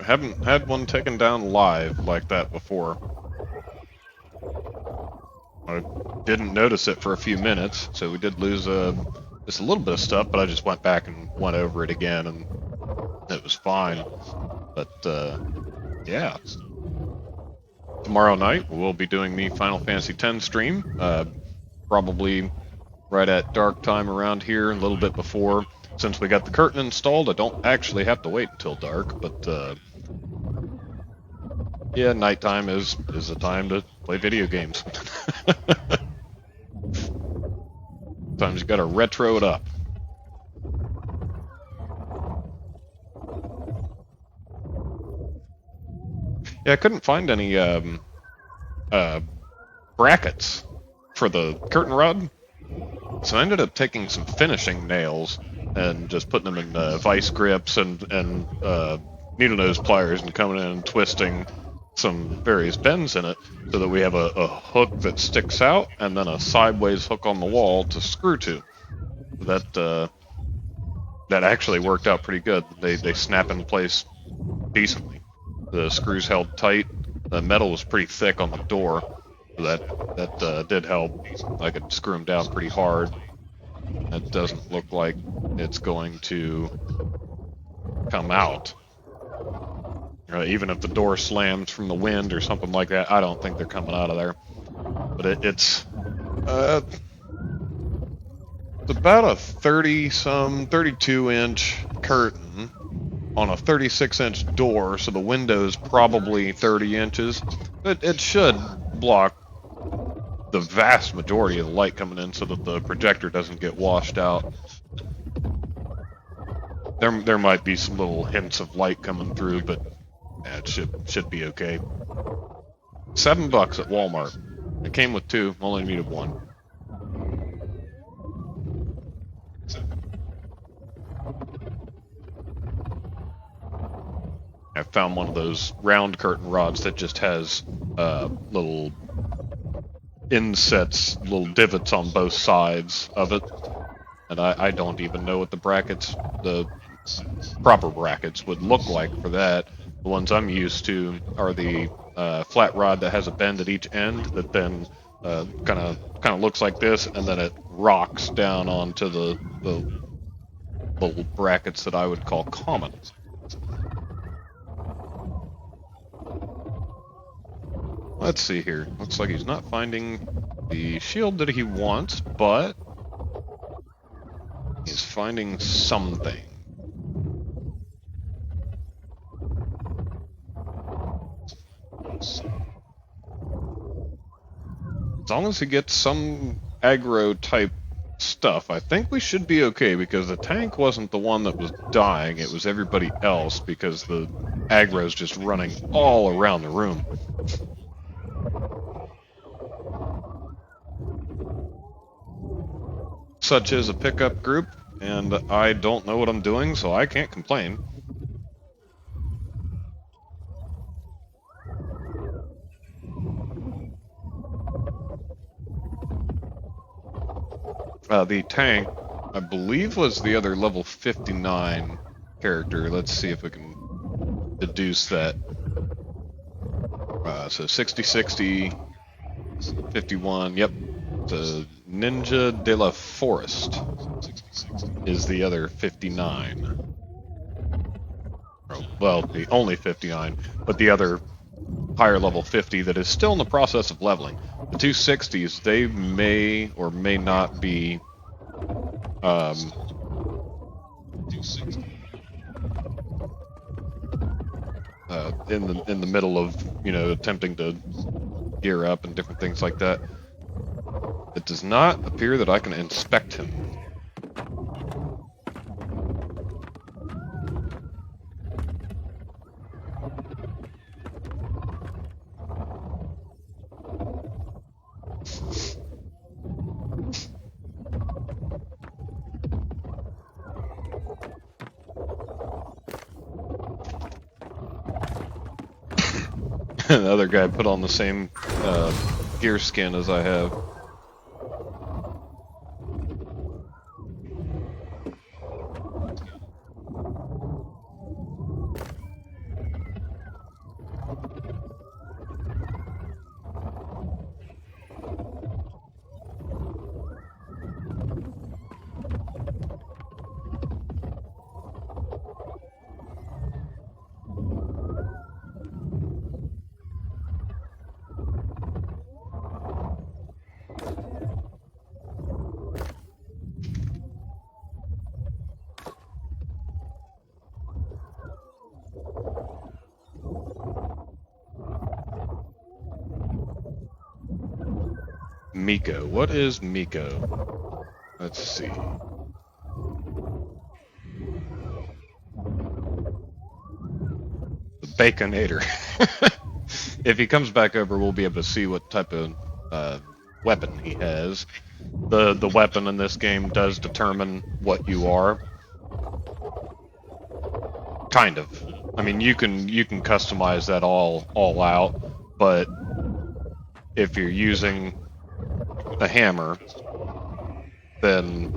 Haven't had one taken down live like that before. I didn't notice it for a few minutes, so we did lose just a little bit of stuff, but I just went back and went over it again, and it was fine. But yeah. Tomorrow night we'll be doing the Final Fantasy X stream, probably right at dark time around here, a little bit before. Since we got the curtain installed, I don't actually have to wait until dark, but yeah, nighttime is the time to play video games. Sometimes you gotta retro it up. Yeah, I couldn't find any brackets for the curtain rod, so I ended up taking some finishing nails and just putting them in vice grips and needle nose pliers and coming in and twisting some various bends in it so that we have a hook that sticks out and then a sideways hook on the wall to screw to. That actually worked out pretty good. They snap in place decently. The screws held tight. The metal was pretty thick on the door, so that did help. I could screw them down pretty hard. It doesn't look like it's going to come out. Even if the door slams from the wind or something like that, I don't think they're coming out of there. But it's about a 32-inch curtain on a 36-inch door, so the window's probably 30 inches. It should block the vast majority of the light coming in so that the projector doesn't get washed out. There might be some little hints of light coming through, but yeah, it should be okay. $7 at Walmart. It came with two, only needed one. I found one of those round curtain rods that just has little insets, little divots on both sides of it. And I don't even know what the proper brackets would look like for that. The ones I'm used to are the flat rod that has a bend at each end that then kind of looks like this, and then it rocks down onto the little brackets that I would call common. Let's see here. Looks like he's not finding the shield that he wants, but he's finding something. As long as he gets some aggro type stuff, I think we should be okay, because the tank wasn't the one that was dying, it was everybody else, because the aggro's just running all around the room. Such is a pickup group, and I don't know what I'm doing, so I can't complain. The tank, I believe, was the other level 59 character. Let's see if we can deduce that. So 60, 60, 51, yep. The Ninja de la Forest is the other 59. Well, the only 59, but the other higher level 50 that is still in the process of leveling. The 260s, they may or may not be in the middle of, you know, attempting to gear up and different things like that. It does not appear that I can inspect him. The other guy put on the same gear skin as I have. Miko. What is Miko? Let's see. The Baconator. If he comes back over, we'll be able to see what type of weapon he has. The weapon in this game does determine what you are. Kind of. I mean, you can customize that all out, but if you're using a hammer, then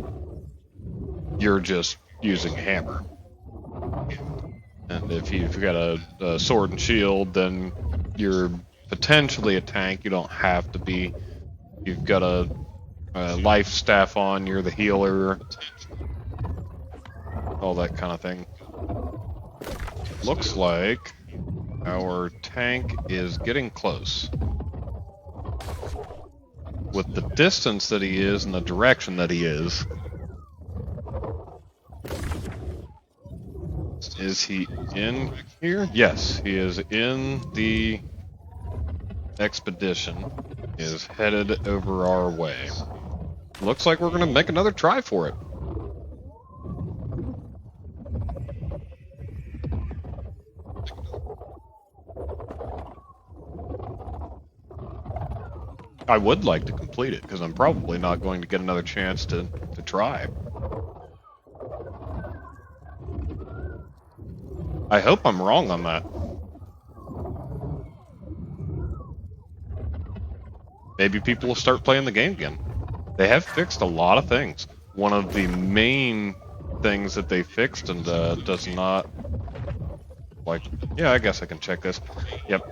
you're just using a hammer. And if you've got a sword and shield, then you're potentially a tank. You don't have to be. You've got a life staff on, you're the healer. All that kind of thing. Looks like our tank is getting close. With the distance that he is and the direction that he is he in here? Yes, he is in the expedition. He is headed over our way. Looks like we're going to make another try for it. I would like to complete it, because I'm probably not going to get another chance to try. I hope I'm wrong on that. Maybe people will start playing the game again. They have fixed a lot of things. One of the main things that they fixed and does not... Like, yeah, I guess I can check this. Yep.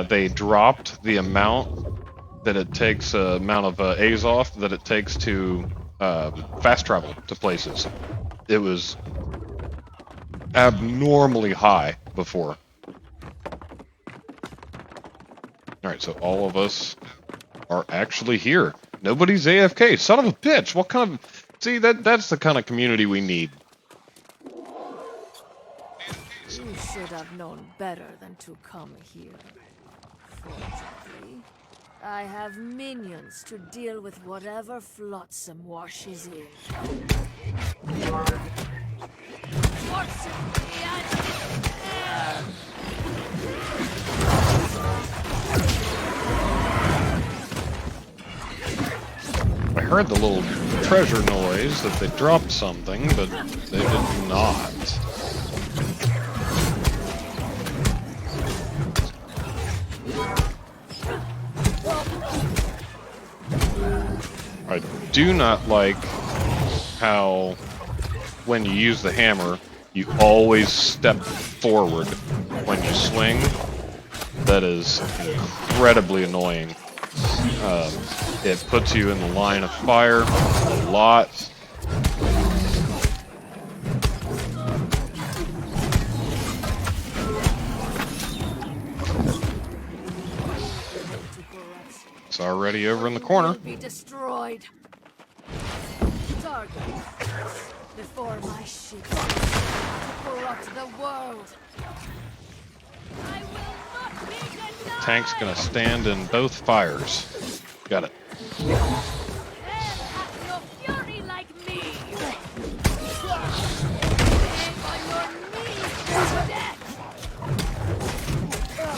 They dropped the amount that it takes, amount of Azov that it takes to fast travel to places. It was abnormally high before. Alright, so all of us are actually here. Nobody's AFK. Son of a bitch! What kind of... See, that's the kind of community we need. You should have known better than to come here. Fortunately, I have minions to deal with whatever flotsam washes in. I heard the little treasure noise that they dropped something, but they did not. I do not like how when you use the hammer, you always step forward when you swing. That is incredibly annoying. It puts you in the line of fire a lot. It's already over in the corner. Will be destroyed. Target before my ships corrupt the world. I will not be denied. Tank's gonna stand in both fires. Got it. Hell hath no fury like me. Beg on your knees for death. Hell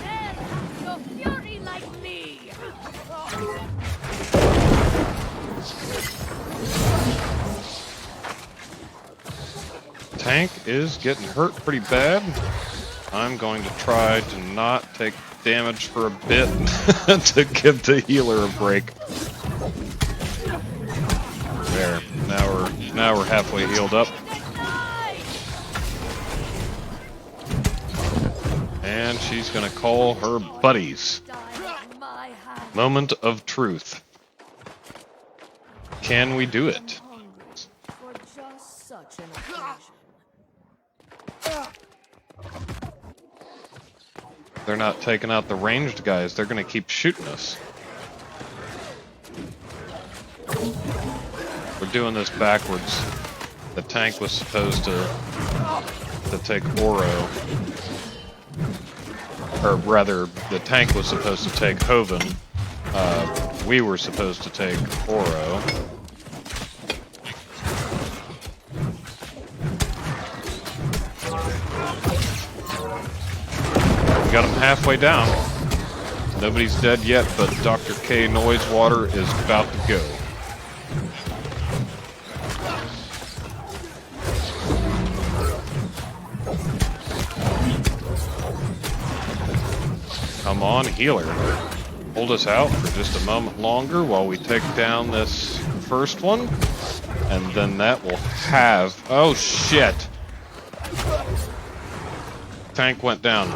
hath no fury like me. Tank is getting hurt pretty bad. I'm going to try to not take damage for a bit to give the healer a break. There. Now we're halfway healed up. And she's gonna call her buddies. Moment of truth. Can we do it? For just such an occasion. They're not taking out the ranged guys. They're gonna keep shooting us. We're doing this backwards. The tank was supposed to take Oro. Or rather, the tank was supposed to take Joven. We were supposed to take Oro. We got him halfway down. Nobody's dead yet, but Dr. K Noisewater is about to go. Come on, healer. Hold us out for just a moment longer while we take down this first one. And then that will have... Oh, shit! Tank went down.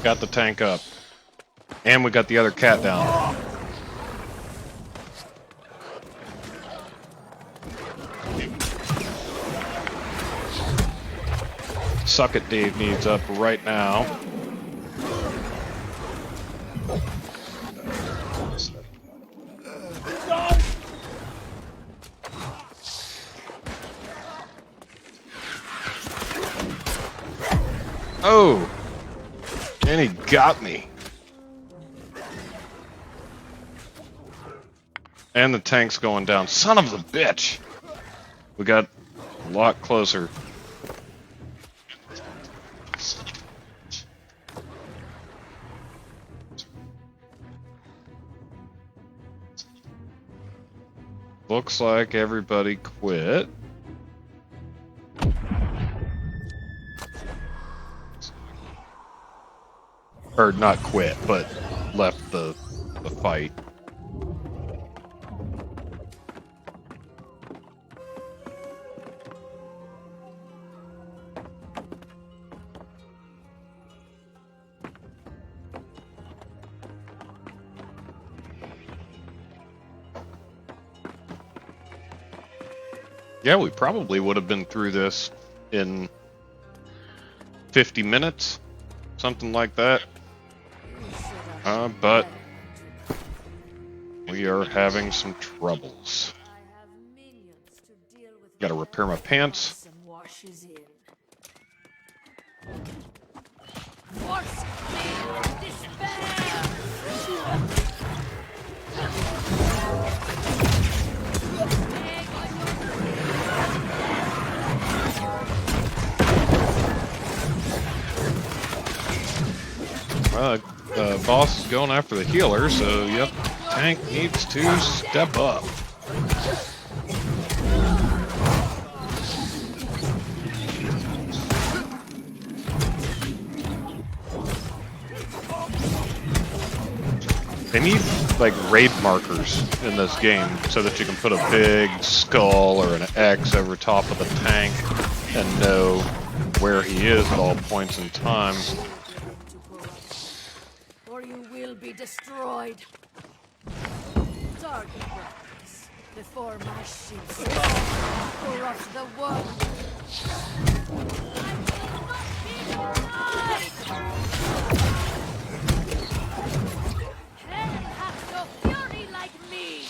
Got the tank up. And we got the other cat down. Suck it, Dave needs up right now. Oh! And he got me. And the tank's going down. Son of a bitch! We got a lot closer. Looks like everybody quit. Or not quit, but left the fight. Yeah, we probably would have been through this in 50 minutes, something like that. But we are having some troubles. Gotta repair my pants. The boss is going after the healer, so yep, tank needs to step up. They need like raid markers in this game so that you can put a big skull or an X over top of the tank and know where he is at all points in time. be destroyed. Target practice before my ships corrupt the world. I will not be denied! Hell hath no fury like me!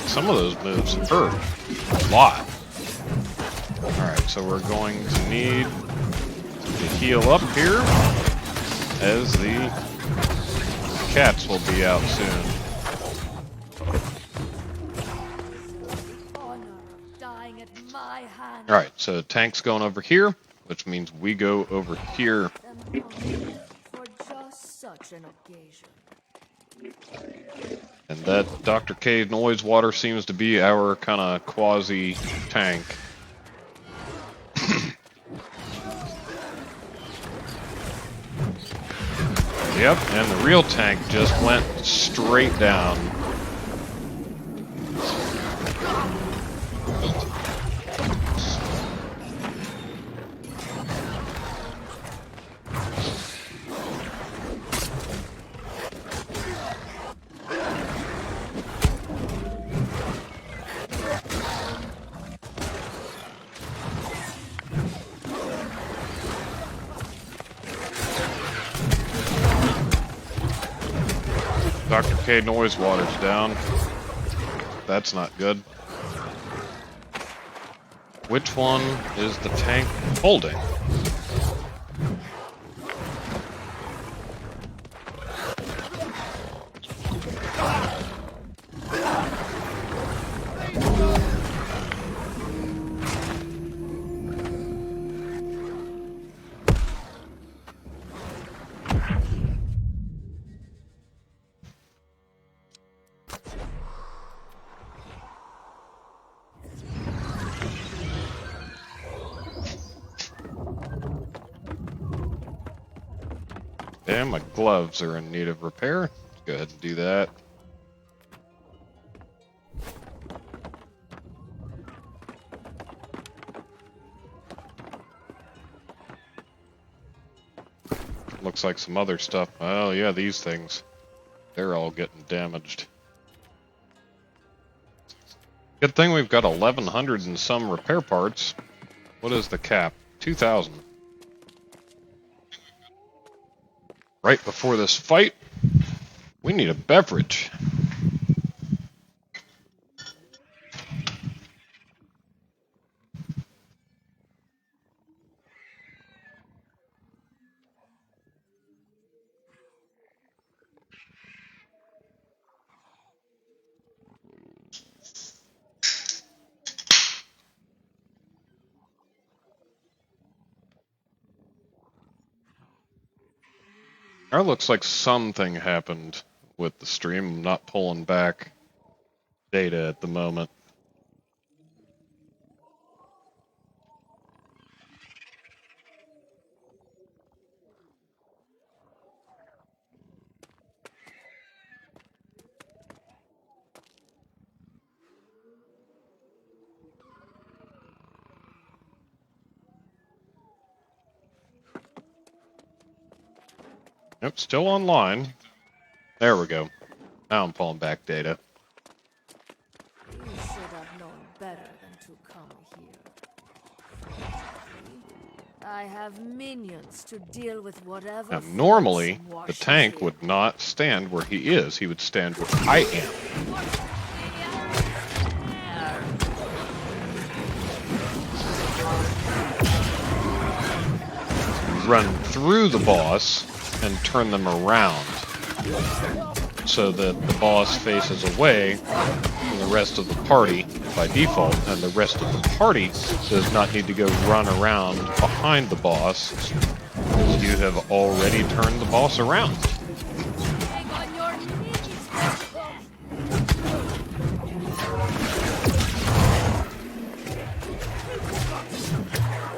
Some of those moves hurt a lot. Alright, so we're going to need to heal up here, as the cats will be out soon. Alright, so tank's going over here, which means we go over here. For just such an occasion. And that Dr. K noise water seems to be our kind of quasi tank. Yep, and the real tank just went straight down. Dr. K noise water's down. That's not good. Which one is the tank holding? Damn, my gloves are in need of repair. Let's go ahead and do that. Looks like some other stuff. Oh yeah, these things. They're all getting damaged. Good thing we've got 1,100 and some repair parts. What is the cap? 2,000. Right before this fight, we need a beverage. It looks like something happened with the stream. I'm not pulling back data at the moment. Yep, still online. There we go. Now I'm pulling back data. You should have known better than to come here. I have minions to deal with whatever. Now, normally, the tank would not stand where he is. He would stand where I am. Run through the boss and turn them around so that the boss faces away from the rest of the party by default, and the rest of the party does not need to go run around behind the boss because you have already turned the boss around.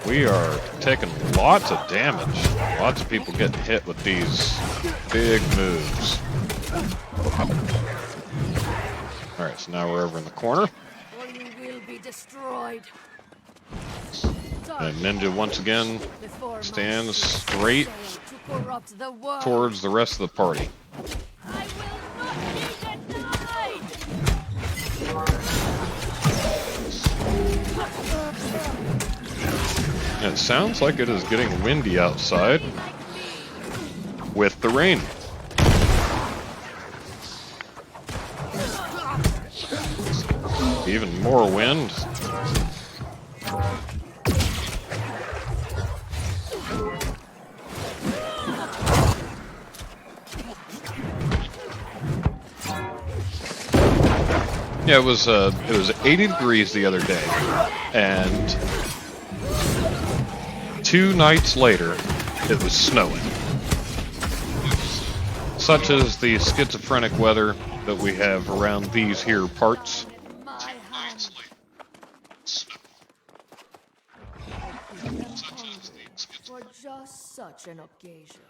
We are taking lots of damage. Lots of people getting hit with these big moves. Alright, so now we're over in the corner. Or you will be destroyed. And Ninja once again Before my stands ships straight sail to corrupt the world. towards the rest of the party. I will not be denied. And it sounds like it is getting windy outside with the rain. Even more wind. Yeah, it was 80 degrees the other day, and 2 nights later, it was snowing. Such as the schizophrenic weather that we have around these here parts. My hand. For just such an occasion.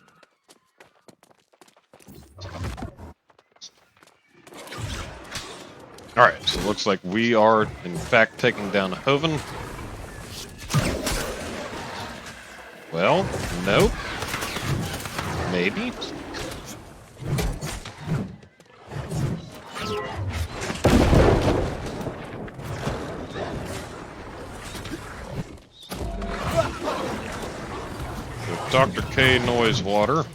Alright, so it looks like we are, in fact, taking down a Joven. Well, nope. Maybe. So Dr. K Noisewater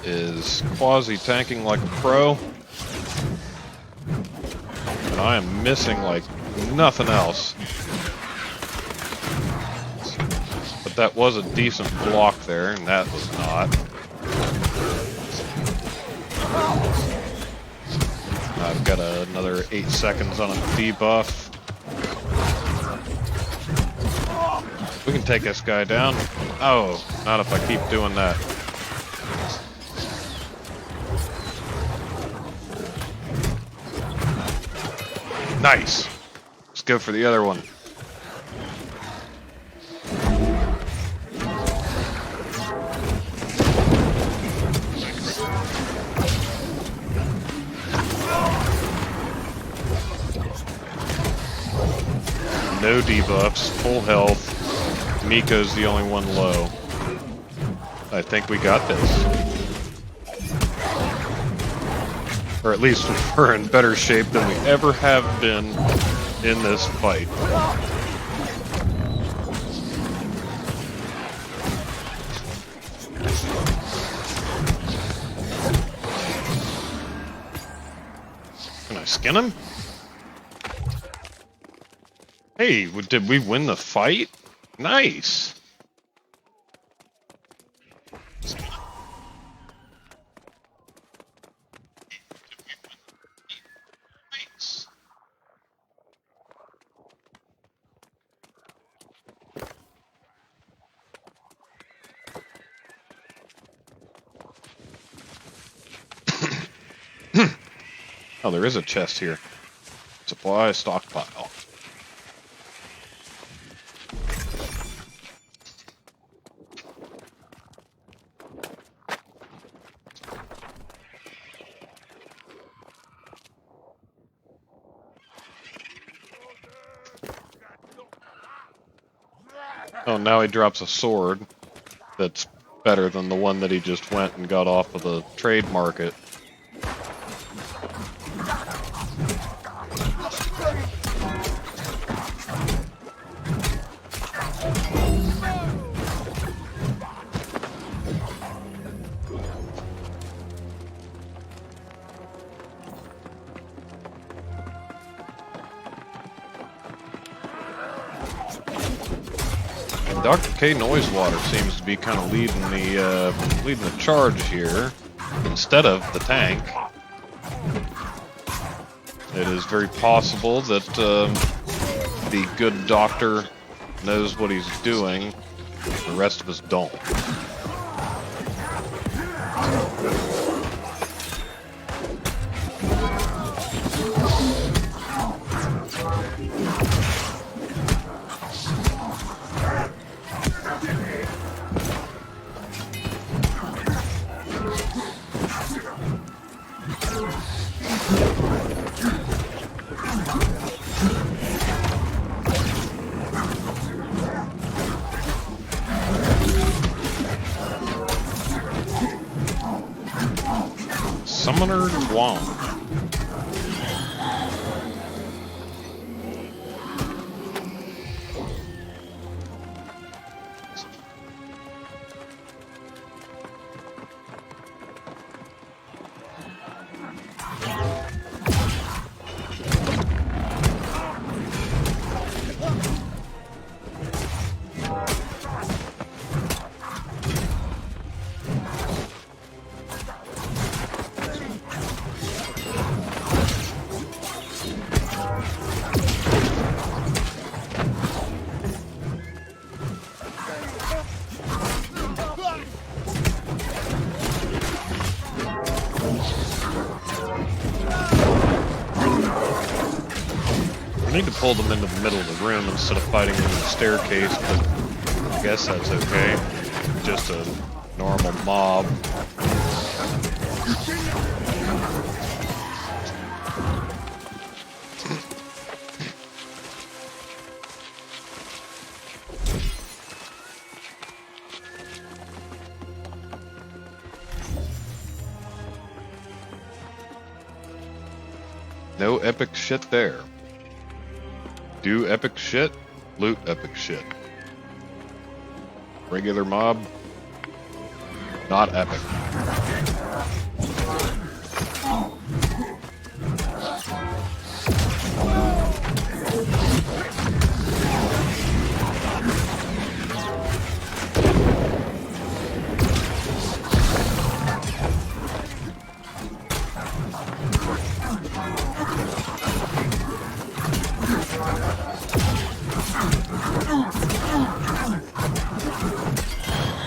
is quasi-tanking like a pro. And I am missing like nothing else. But that was a decent block there, and that was not. I've got another 8 seconds on a debuff. We can take this guy down. Oh, not if I keep doing that. Nice. Let's go for the other one. No debuffs, full health. Miko's the only one low. I think we got this. Or at least we're in better shape than we ever have been in this fight. Can I skin him? Hey, did we win the fight? Nice! Oh, there is a chest here. Supply stockpile. Oh, now he drops a sword that's better than the one that he just went and got off of the trade market. Dr. K Noisewater seems to be kind of leading the charge here instead of the tank. It is very possible that the good doctor knows what he's doing. The rest of us don't. Summoner Guam. I need to pull them into the middle of the room instead of fighting them in the staircase, but I guess that's okay. Just a normal mob. No epic shit there. Do epic shit, loot epic shit. Regular mob, not epic.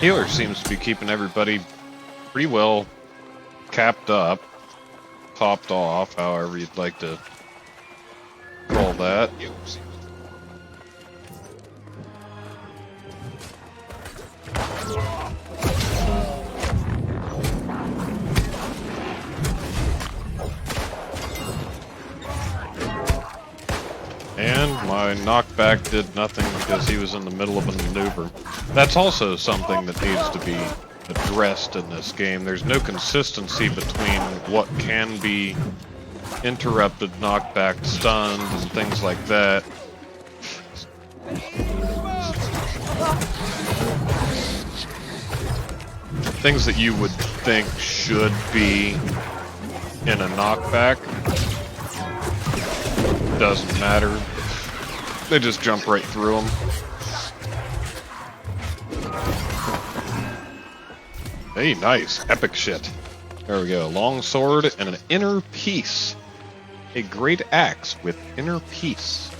Healer seems to be keeping everybody pretty well capped up, topped off, however you'd like to call that. And my knockback did nothing because he was in the middle of a maneuver. That's also something that needs to be addressed in this game. There's no consistency between what can be interrupted, knockback, stunned, and things like that. Things that you would think should be in a knockback. Doesn't matter. They just jump right through them. Hey, nice. Epic shit. There we go. Long sword and an inner piece. A great axe with inner piece.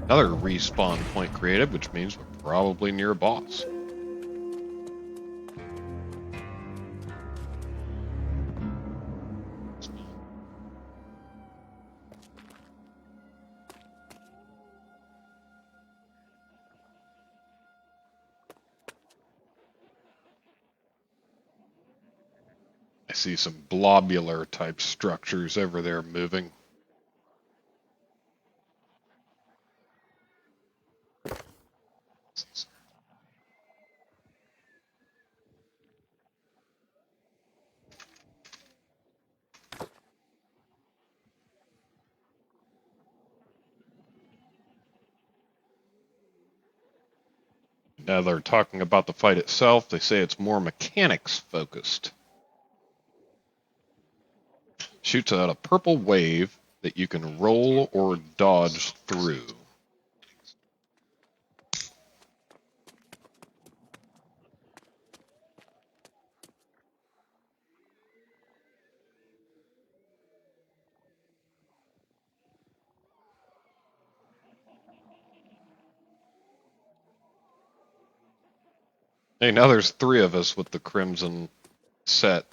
Another respawn point created, which means we're probably near a boss. I see some blobular type structures over there moving. Now they're talking about the fight itself. They say it's more mechanics focused. Shoots out a purple wave that you can roll or dodge through. Hey, now there's 3 of us with the Crimson set.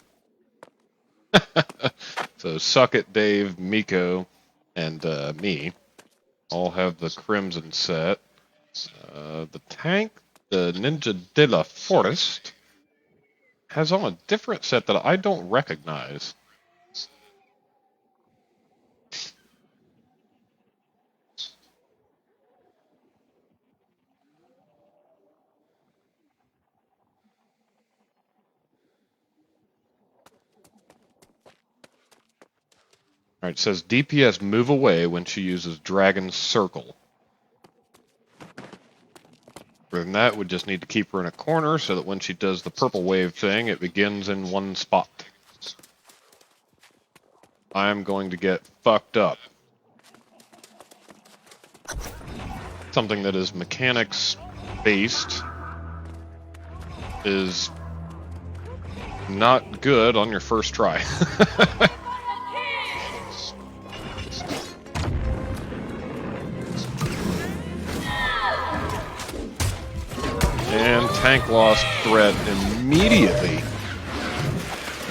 So Suck It, Dave, Miko, and me all have the Crimson set. The tank The Ninja de la Forest has on a different set that I don't recognize. Alright, it says DPS move away when she uses Dragon's Circle. Other than that, we just need to keep her in a corner so that when she does the purple wave thing, it begins in one spot. I'm going to get fucked up. Something that is mechanics based is not good on your first try. And tank lost threat immediately.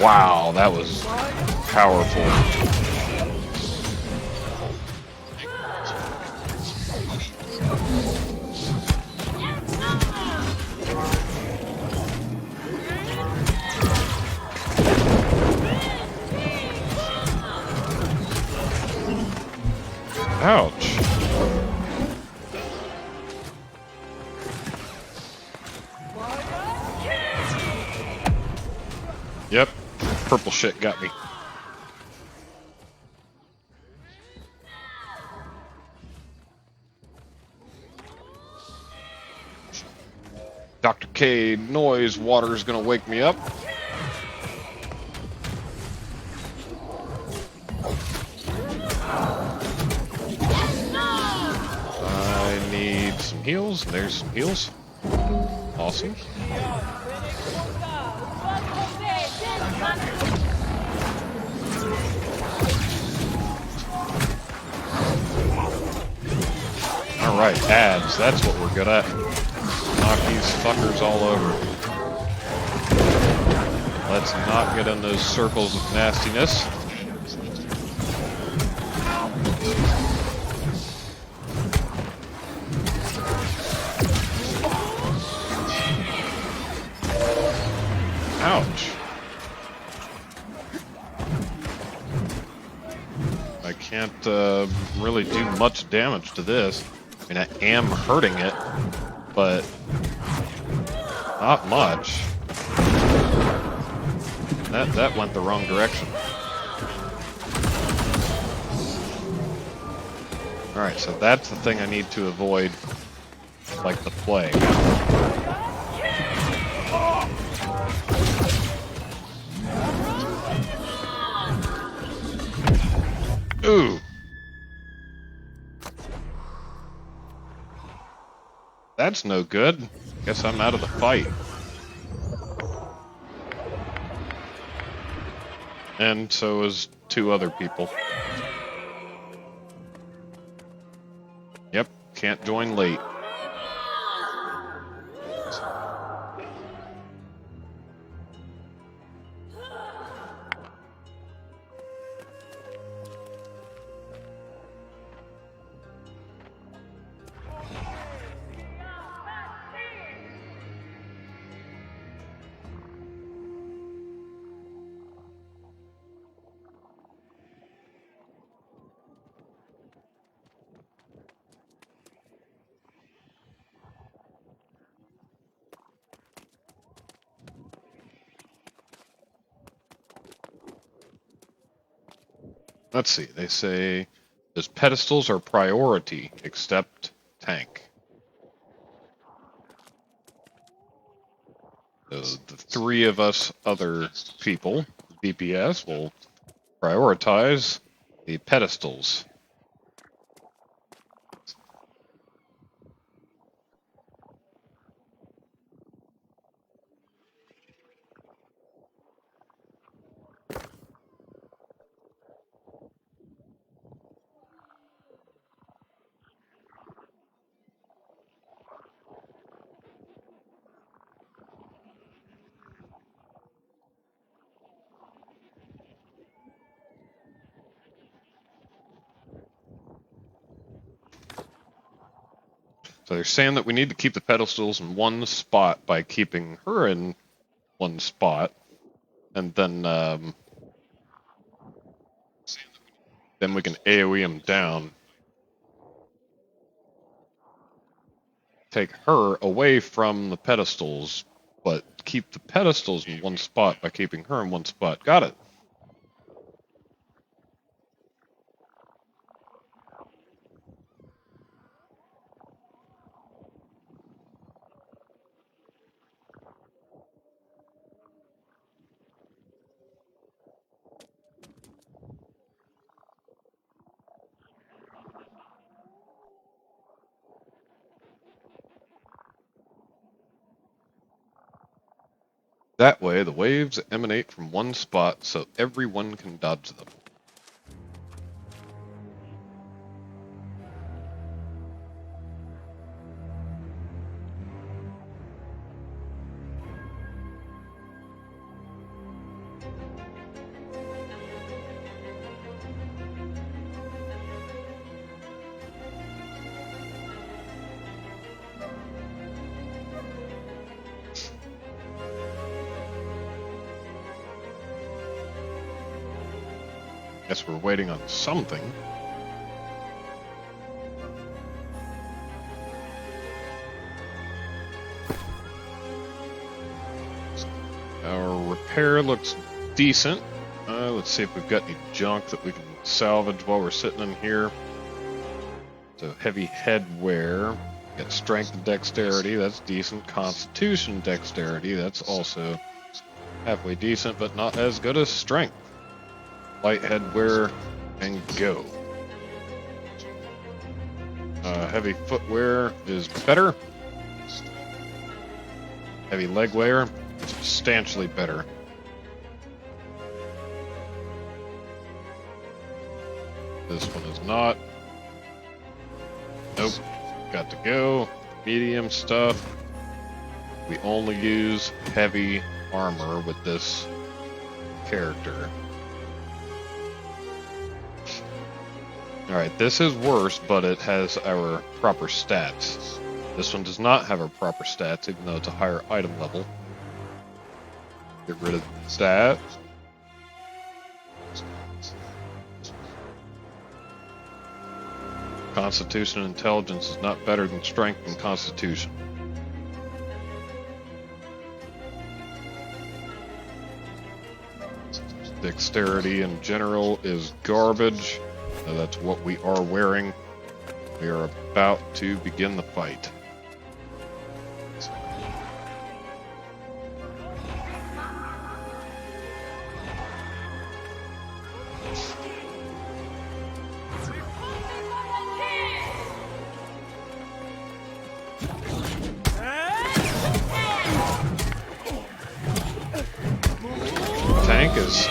Wow, that was powerful. Ouch. Yep, purple shit got me. Dr. K noise water is gonna wake me up. I need some heals. There's some heals. Awesome. Alright, ads. That's what we're good at. Knock these fuckers all over. Let's not get in those circles of nastiness. Ouch. I can't really do much damage to this. I mean, I am hurting it, but not much. That went the wrong direction. Alright, so that's the thing I need to avoid like the plague. Ooh. That's no good. Guess I'm out of the fight. And so is two other people. Yep, can't join late. Let's see, they say, those pedestals are priority, except tank. So the three of us other people, DPS, will prioritize the pedestals. So they're saying that we need to keep the pedestals in one spot by keeping her in one spot, and then we can AoE them down. Take her away from the pedestals, but keep the pedestals in one spot by keeping her in one spot. Got it. That way, the waves emanate from one spot so everyone can dodge them. Guess we're waiting on something. Our repair looks decent. Let's see if we've got any junk that we can salvage while we're sitting in here. So heavy head wear. Got strength and dexterity, that's decent. Constitution dexterity, that's also halfway decent, but not as good as strength. Light head wear and go. Heavy footwear is better. Heavy leg wear is substantially better. This one is not. Nope. Got to go. Medium stuff. We only use heavy armor with this character. Alright, this is worse, but it has our proper stats. This one does not have our proper stats, even though it's a higher item level. Get rid of that. Constitution and intelligence is not better than strength and constitution. Dexterity in general is garbage. That's what we are wearing. We are about to begin the fight. Tank is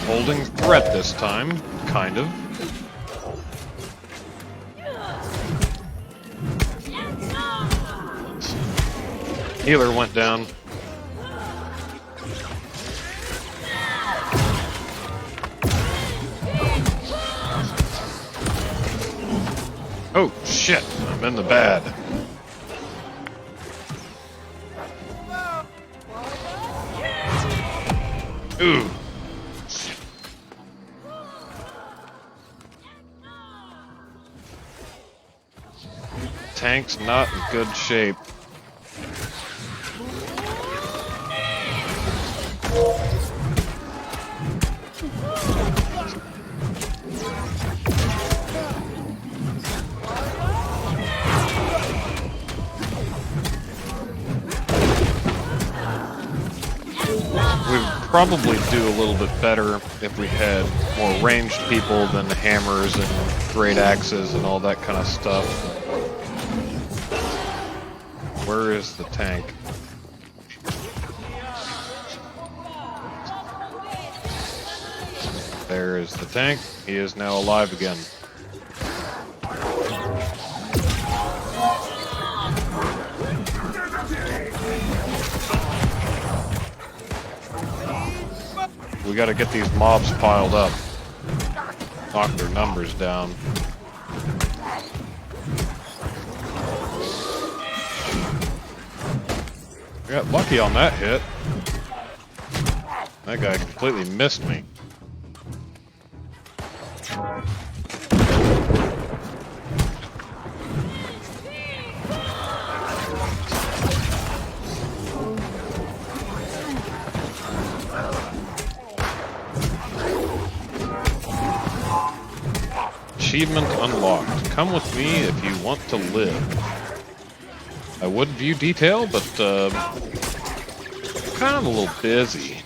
holding threat this time, kind of. Healer went down. Oh shit, I'm in the bad. Ooh. Tank's not in good shape. Probably do a little bit better if we had more ranged people than hammers and great axes and all that kind of stuff. Where is the tank? There is the tank. He is now alive again. We gotta get these mobs piled up. Knock their numbers down. I got lucky on that hit. That guy completely missed me. Achievement unlocked. Come with me if you want to live. I would view detail, but kind of a little busy.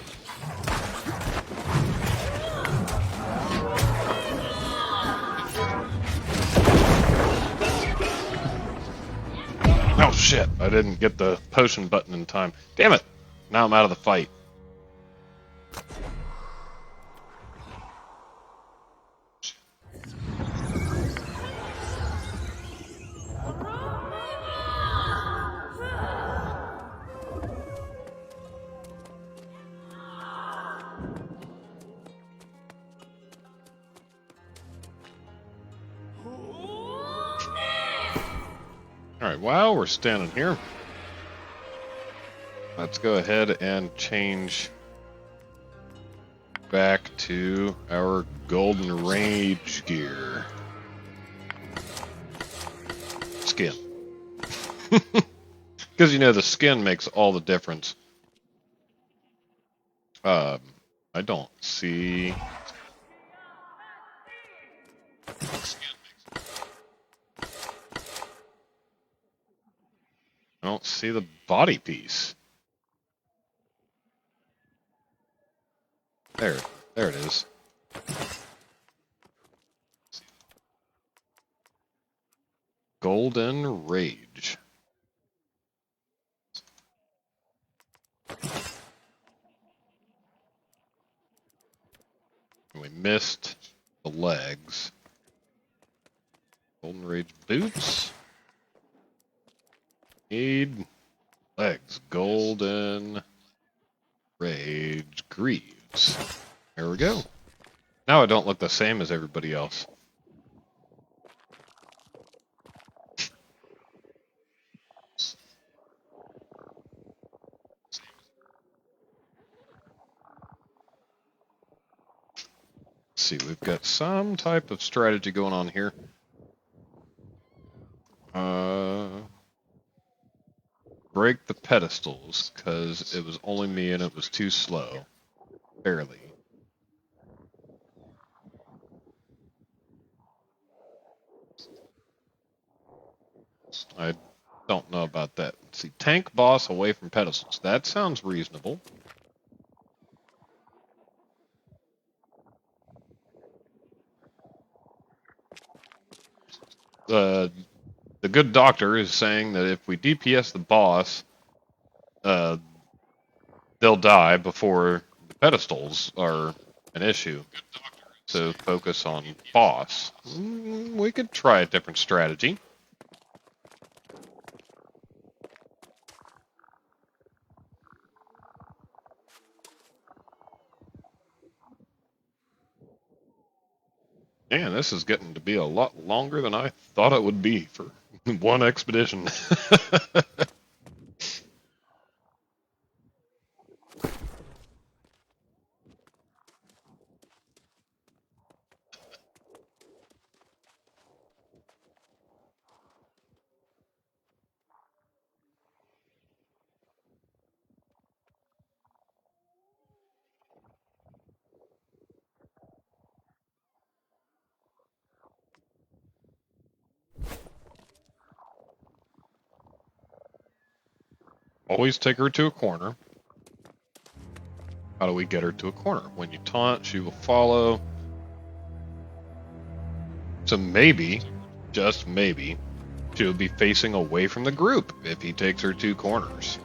Oh shit, I didn't get the potion button in time. Damn it! Now I'm out of the fight. Alright, while we're standing here, let's go ahead and change back to our Golden Rage gear. Skin. Because, you know, the skin makes all the difference. I don't see... I don't see the body piece. There it is. Golden Rage. We missed the legs. Golden Rage boots. Need legs. Golden Rage greaves. There we go. Now I don't look the same as everybody else. Let's see, we've got some type of strategy going on here. Break the pedestals, because it was only me and it was too slow. Barely. I don't know about that. Let's see, tank boss away from pedestals. That sounds reasonable. The good doctor is saying that if we DPS the boss, they'll die before the pedestals are an issue. So focus on boss. We could try a different strategy. Man, this is getting to be a lot longer than I thought it would be for one expedition. Always take her to a corner. How do we get her to a corner? When you taunt, she will follow. So maybe, just maybe, she'll be facing away from the group if he takes her to corners.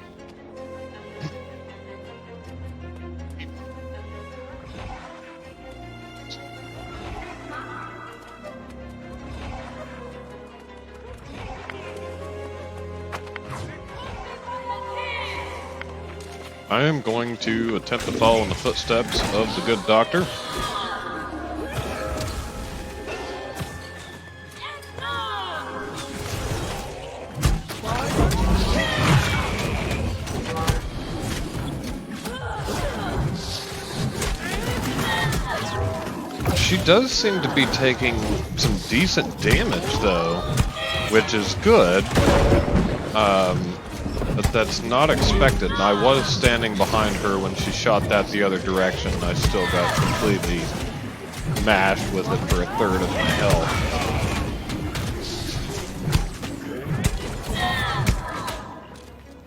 I am going to attempt to follow in the footsteps of the good doctor. does seem to be taking some decent damage, though, which is good. But that's not expected. And I was standing behind her when she shot that the other direction, and I still got completely mashed with it for a third of my health.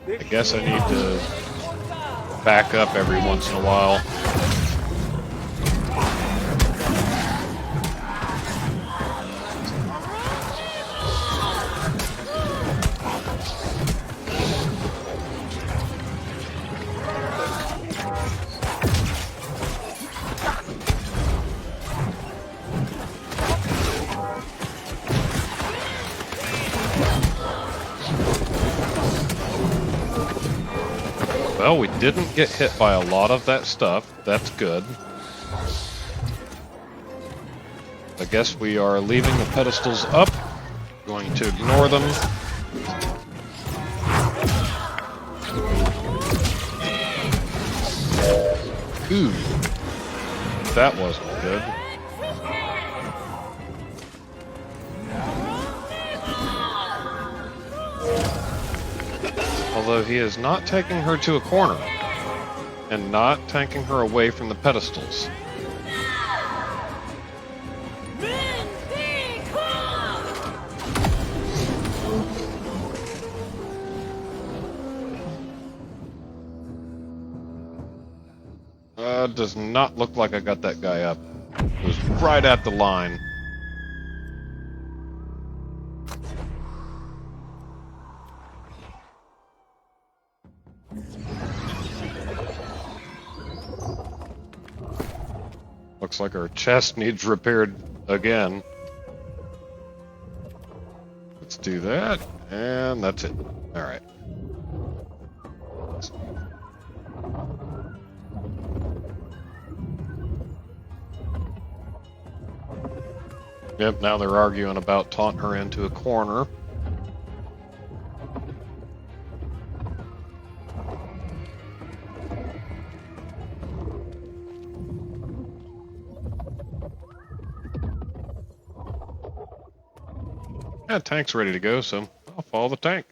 I guess I need to back up every once in a while. Well, we didn't get hit by a lot of that stuff. That's good. I guess we are leaving the pedestals up. Going to ignore them. Ooh. That wasn't good. Although he is not taking her to a corner, and not tanking her away from the pedestals. Does not look like I got that guy up. It was right at the line. Looks like our chest needs repaired again. Let's do that, and that's it. Alright. Yep, now they're arguing about taunting her into a corner. Yeah, tank's ready to go, so I'll follow the tank.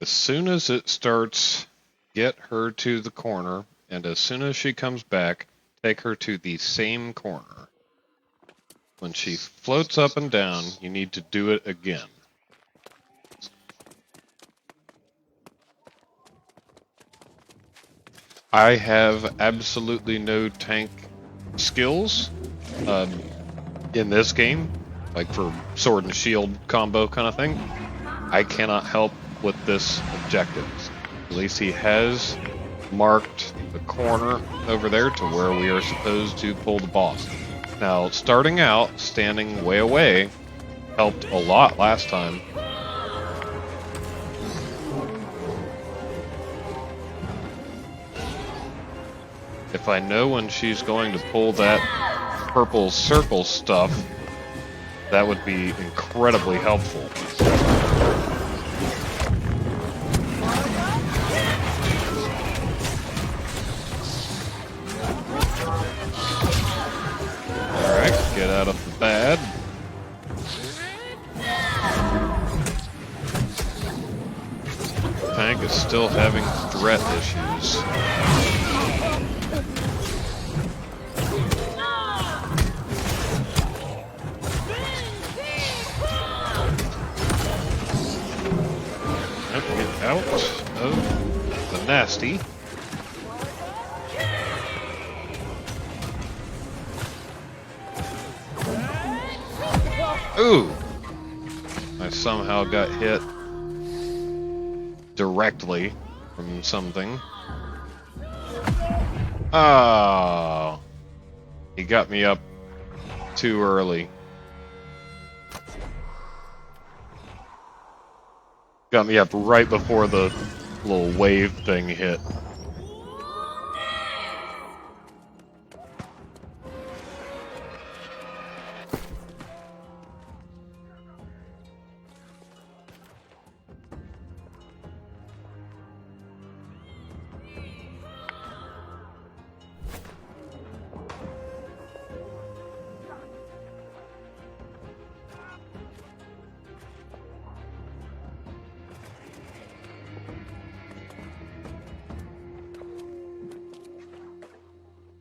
As soon as it starts, get her to the corner, and as soon as she comes back, take her to the same corner. When she floats up and down, you need to do it again. I have absolutely no tank skills in this game, like for sword and shield combo kind of thing. I cannot help with this objective. At least he has marked the corner over there to where we are supposed to pull the boss. Now, starting out, standing way away, helped a lot last time. If I know when she's going to pull that purple circle stuff, that would be incredibly helpful. Get out of the bad. Tank is still having threat issues. Get out of the nasty. Ooh! I somehow got hit directly from something. Oh! He got me up too early. Got me up right before the little wave thing hit.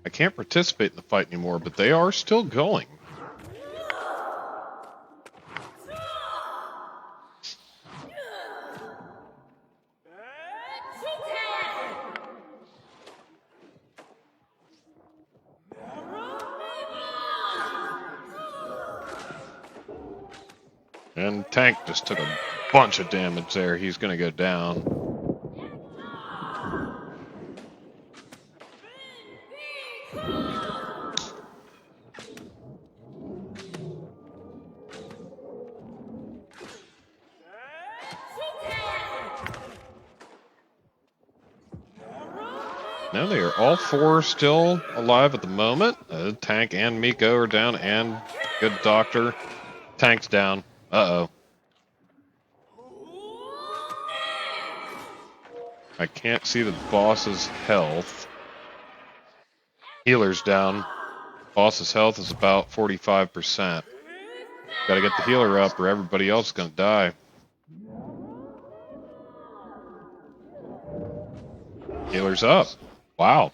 I can't participate in the fight anymore, but they are still going. And Tank just took a bunch of damage there. He's going to go down. Now they are all four still alive at the moment. Tank and Miko are down, and good doctor. Tank's down. Uh-oh. I can't see the boss's health. Healer's down. Boss's health is about 45%. Gotta get the healer up or everybody else is gonna die. Healer's up. Wow.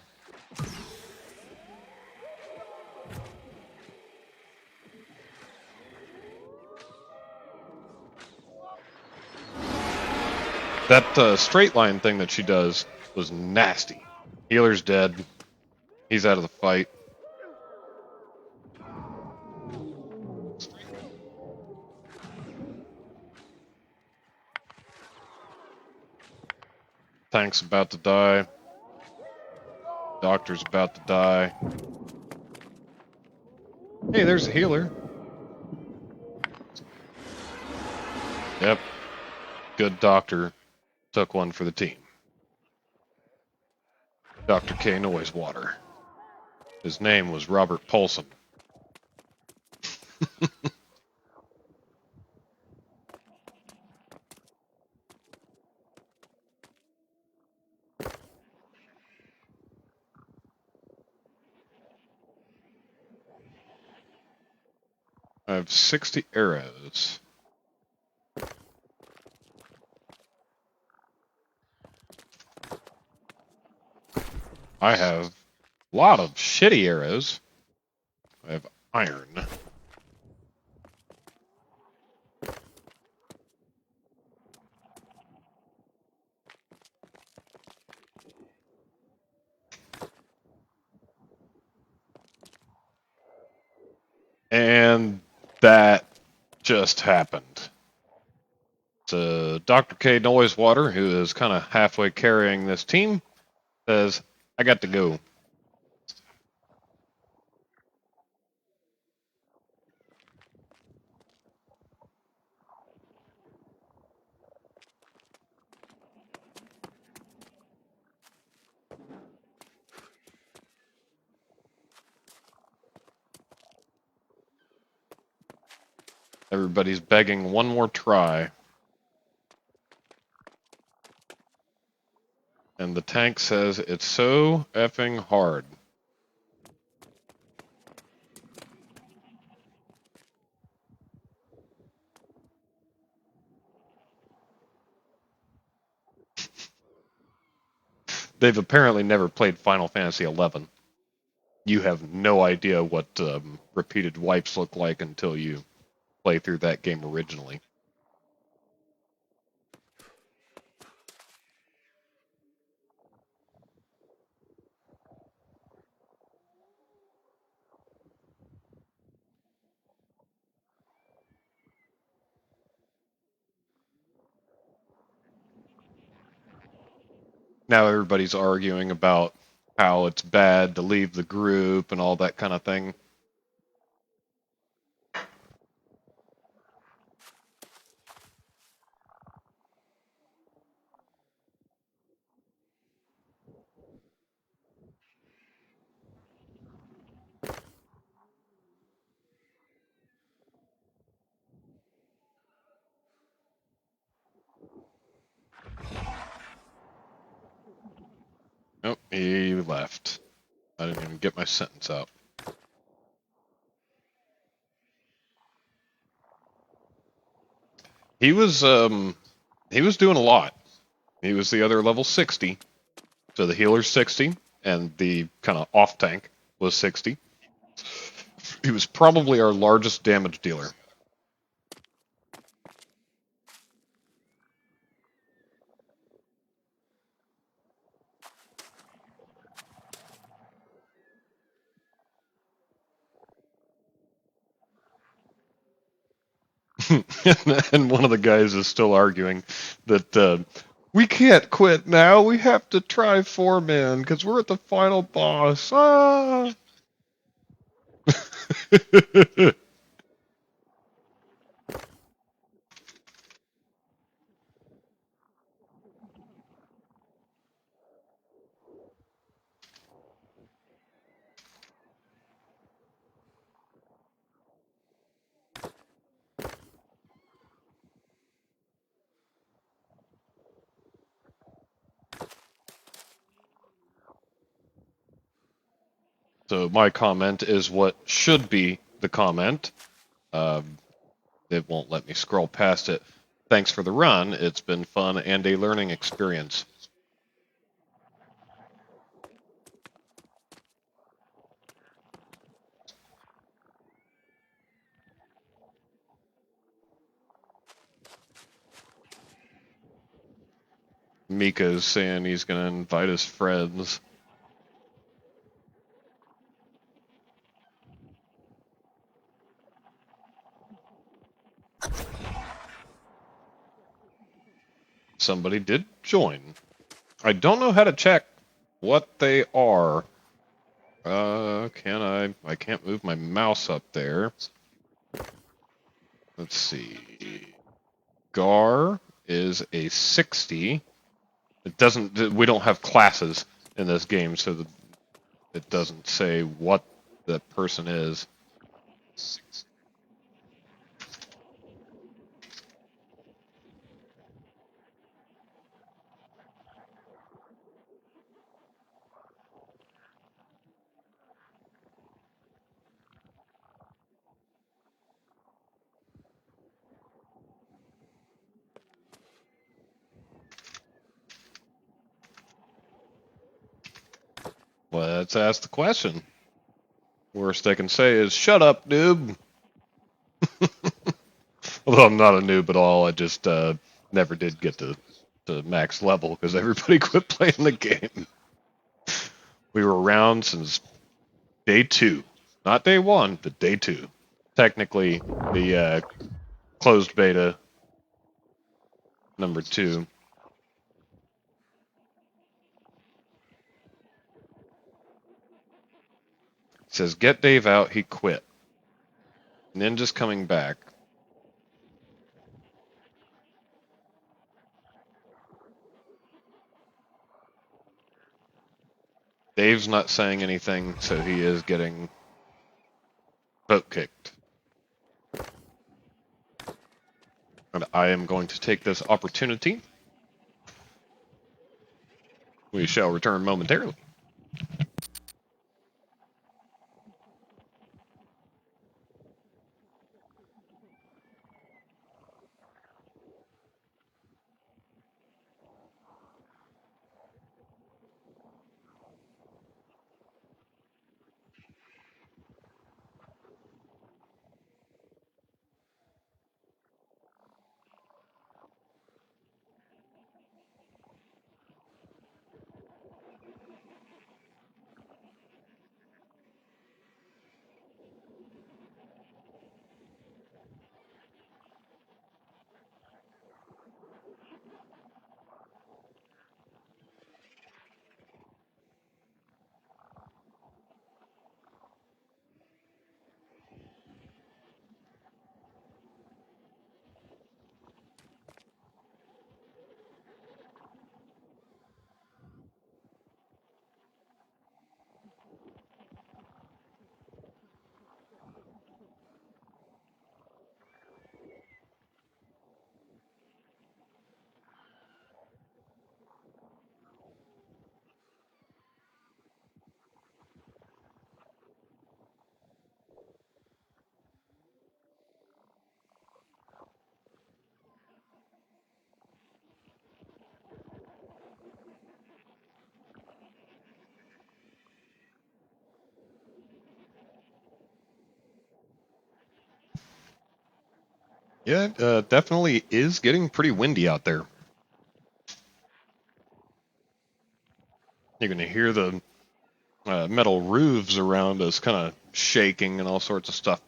That straight line thing that she does was nasty. Healer's dead. He's out of the fight. Tank's about to die. Doctor's about to die. Hey, there's a healer. Yep. Good doctor took one for the team. Dr. K Noisewater. His name was Robert Paulson. I have 60 arrows. I have a lot of shitty arrows. I have iron. And that just happened. So Dr. K Noisewater, who is kind of halfway carrying this team, says, I got to go. Everybody's begging one more try. And the tank says it's so effing hard. They've apparently never played Final Fantasy XI. You have no idea what repeated wipes look like until you play through that game originally. Now everybody's arguing about how it's bad to leave the group and all that kind of thing. He left. I didn't even get my sentence out. He was doing a lot. He was the other level 60. So the healer's 60, and the kind of off tank was 60. He was probably our largest damage dealer. And one of the guys is still arguing that we can't quit now. We have to try 4-man because we're at the final boss. Ah! So my comment is what should be the comment. It won't let me scroll past it. Thanks for the run. It's been fun and a learning experience. Mika's saying he's going to invite his friends. Somebody did join. I don't know how to check what they are. Can I? I can't move my mouse up there. Let's see. Gar is a 60. It doesn't. We don't have classes in this game, so it doesn't say what the person is. Let's ask the question. Worst they can say is, shut up, noob. Although I'm not a noob at all, I just never did get to max level because everybody quit playing the game. We were around since day 2. Not day 1, but day 2. Technically, the closed beta number 2. It says, get Dave out, he quit. Ninja's coming back. Dave's not saying anything, so he is getting boat kicked. And I am going to take this opportunity. We shall return momentarily. Yeah, it definitely is getting pretty windy out there. You're going to hear the metal roofs around us kind of shaking and all sorts of stuff.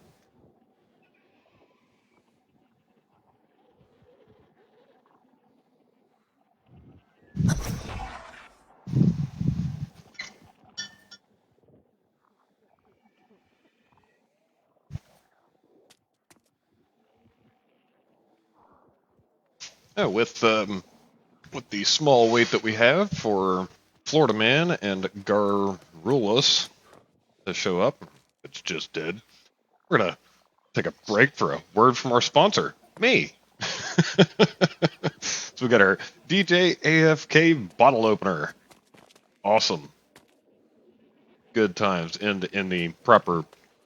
Yeah, with the small weight that we have for Florida Man and Garrulus to show up, which just did, we're gonna take a break for a word from our sponsor, me. So we got our djAFK bottle opener. Awesome. Good times in the proper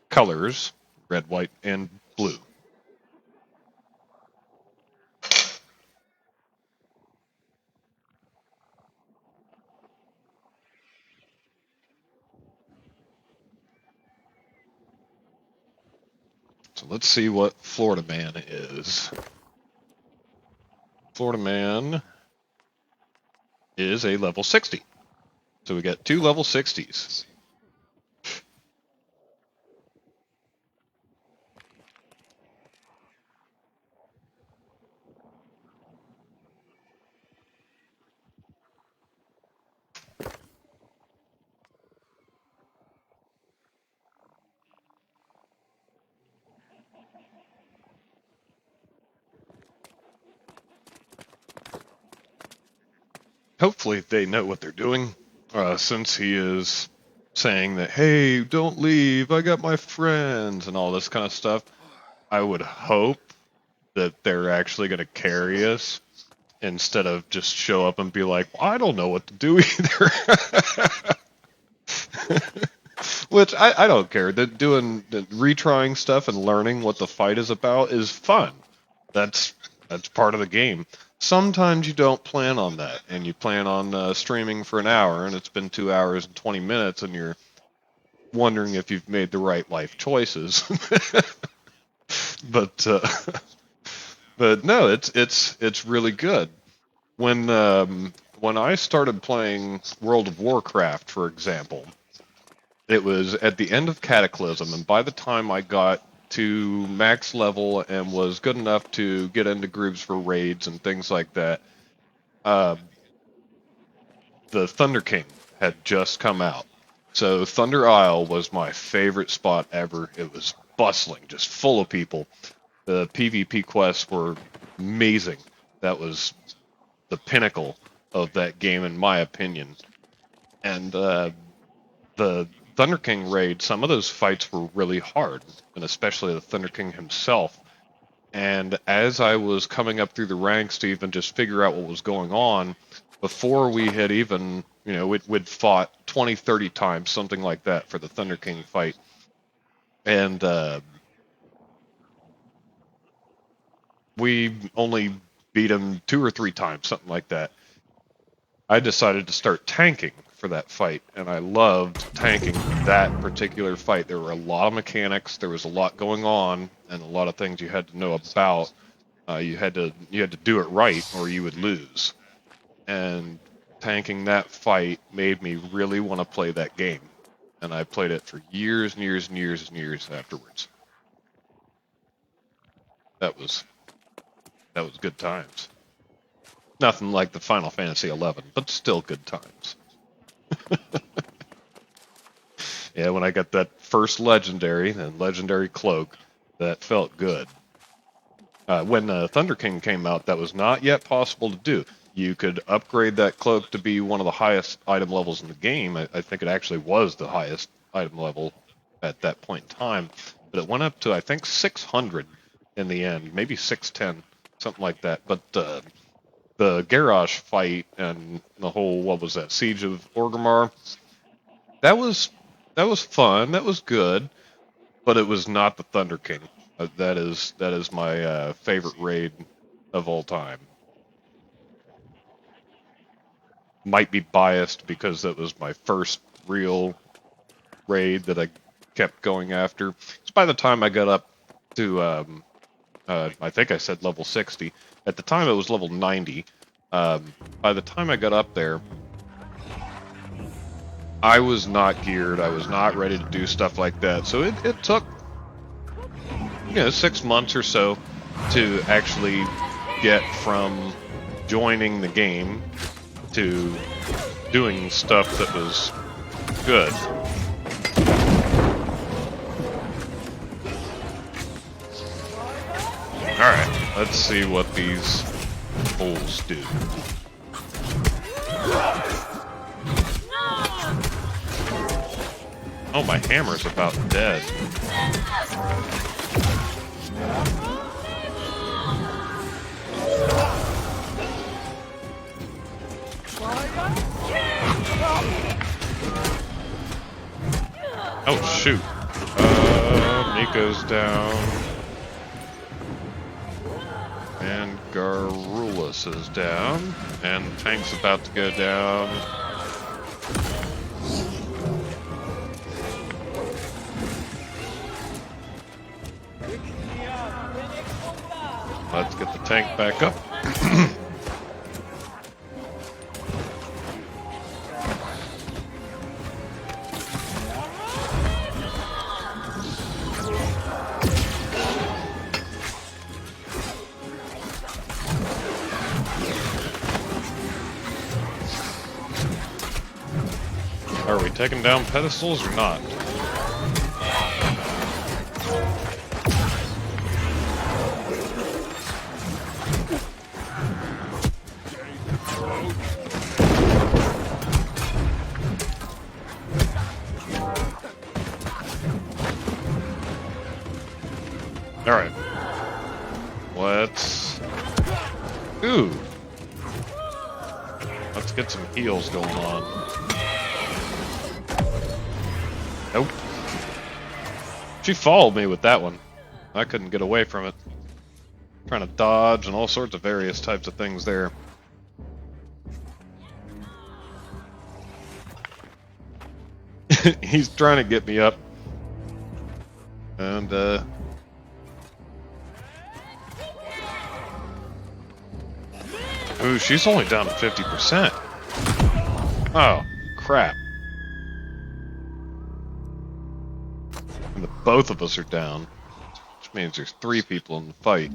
colors, red, white, and blue. So let's see what Florida Man is. Florida Man is a level 60. So we got 2 level 60s. Hopefully they know what they're doing, since he is saying that, hey, don't leave, I got my friends, and all this kind of stuff. I would hope that they're actually going to carry us instead of just show up and be like, well, I don't know what to do either. Which I don't care. Retrying stuff and learning what the fight is about is fun. That's that's part of the game. Sometimes you don't plan on that, and you plan on streaming for an hour, and it's been 2 hours and 20 minutes, and you're wondering if you've made the right life choices. but but no, it's really good. When I started playing World of Warcraft, for example, it was at the end of Cataclysm, and by the time I got to max level and was good enough to get into groups for raids and things like that, uh, the Thunder King had just come out. So Thunder Isle was my favorite spot ever. It was bustling, just full of people. The PvP quests were amazing. That was the pinnacle of that game, in my opinion. And the Thunder King raid, some of those fights were really hard, and especially the Thunder King himself. And as I was coming up through the ranks to even just figure out what was going on, before we had even, we'd fought 20, 30 times, something like that, for the Thunder King fight. And we only beat him 2 or 3 times, something like that. I decided to start tanking for that fight, and I loved tanking that particular fight. There were a lot of mechanics, there was a lot going on, and a lot of things you had to know about. You had to do it right, or you would lose. And tanking that fight made me really want to play that game, and I played it for years and years and years and years afterwards. That was that was good times. Nothing like the Final Fantasy 11, but still good times. Yeah, when I got that first legendary and legendary cloak, that felt good. When Thunder King came out, that was not yet possible to do. You could upgrade that cloak to be one of the highest item levels in the game. I think it actually was the highest item level at that point in time, but it went up to, I think, 600 in the end, maybe 610, something like that. But the Garrosh fight and the whole, what was that, Siege of Orgrimmar, that was that was fun. That was good, but it was not the Thunder King. That is my favorite raid of all time. Might be biased because that was my first real raid that I kept going after. So by the time I got up to I think I said level 60. At the time, it was level 90. By the time I got up there, I was not geared. I was not ready to do stuff like that. So it took, 6 months or so to actually get from joining the game to doing stuff that was good. Alright, let's see what these holes do. Oh, my hammer's about dead. Oh, shoot. Nico's down. And Garrulus is down. And the tank's about to go down. Let's get the tank back up. Are we taking down pedestals or not? Alright. Ooh. Let's get some heals going on. Nope. She followed me with that one. I couldn't get away from it. Trying to dodge and all sorts of various types of things there. He's trying to get me up. And, ooh, she's only down to 50%. Oh, crap. And both of us are down. Which means there's 3 people in the fight.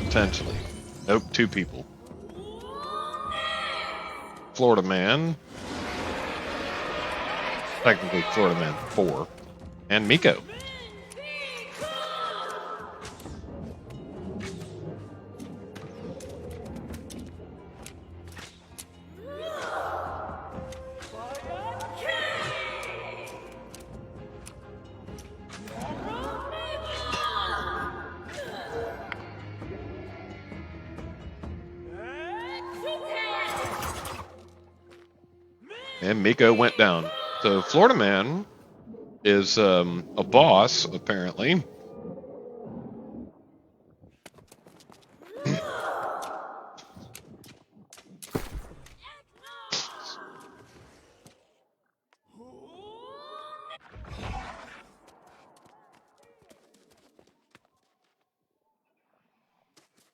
Potentially. Nope, 2 people. Florida Man. Technically Florida Man 4. And Miko. And Miko went down. So Florida Man is a boss, apparently.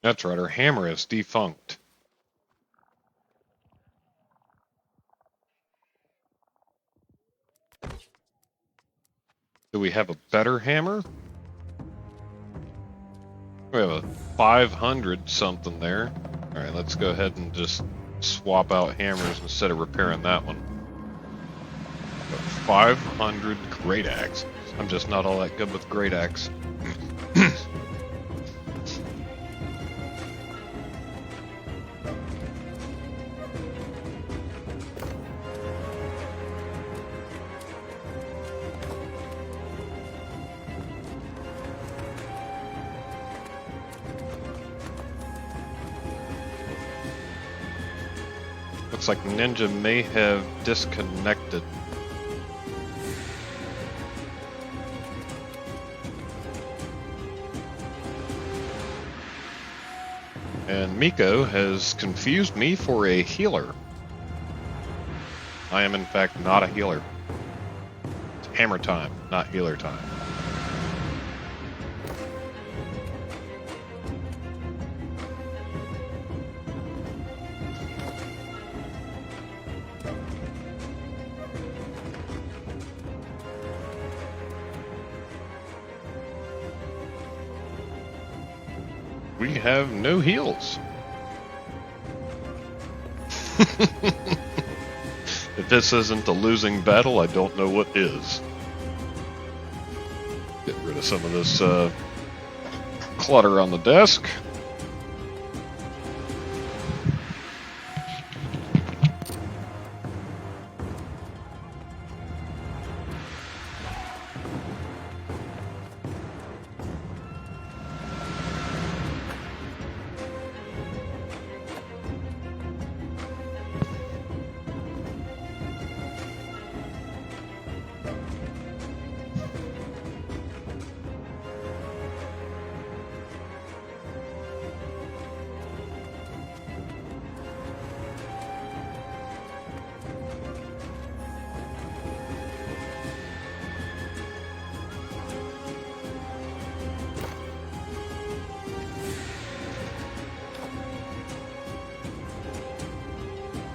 That's right, her hammer is defunct. Do we have a better hammer? We have a 500 something there. Alright, let's go ahead and just swap out hammers instead of repairing that one. 500 Great Axe. I'm just not all that good with Great Axe. Looks like Ninja may have disconnected. And Miko has confused me for a healer. I am in fact not a healer. It's hammer time, not healer time. We have no heals. If this isn't a losing battle, I don't know what is. Get rid of some of this clutter on the desk.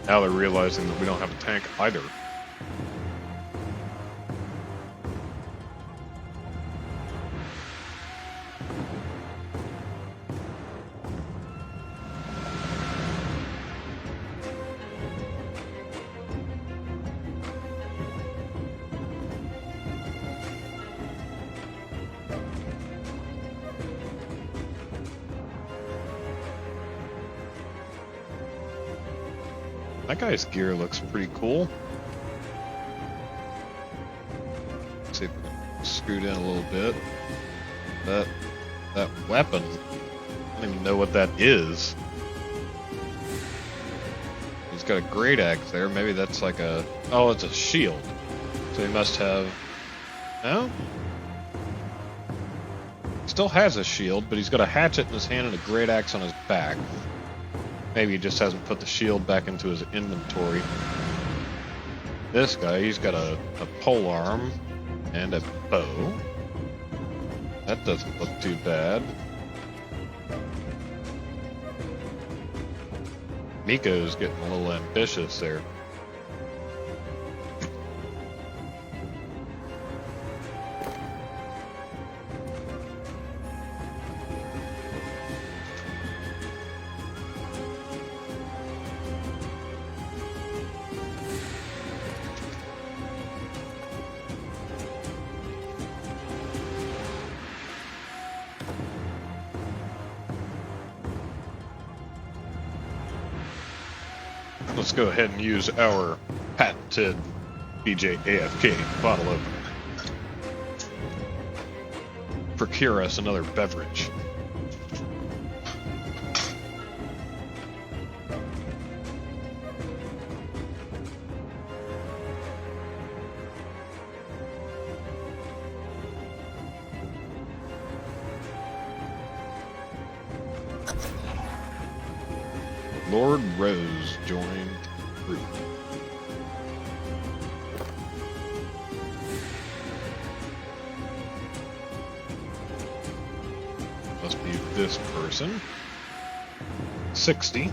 Now they're realizing that we don't have a tank either. That guy's gear looks pretty cool. Let's see if we can scoot in a little bit. That weapon, I don't even know what that is. He's got a great axe there. Maybe that's like a... Oh, it's a shield. So he must have... No? Still has a shield, but he's got a hatchet in his hand and a great axe on his back. Maybe he just hasn't put the shield back into his inventory. This guy, he's got a pole arm and a bow. That doesn't look too bad. Miko's getting a little ambitious there. Let's go ahead and use our patented djAFK bottle opener. Procure us another beverage. Lord Rose joined group. Must be this person. 60.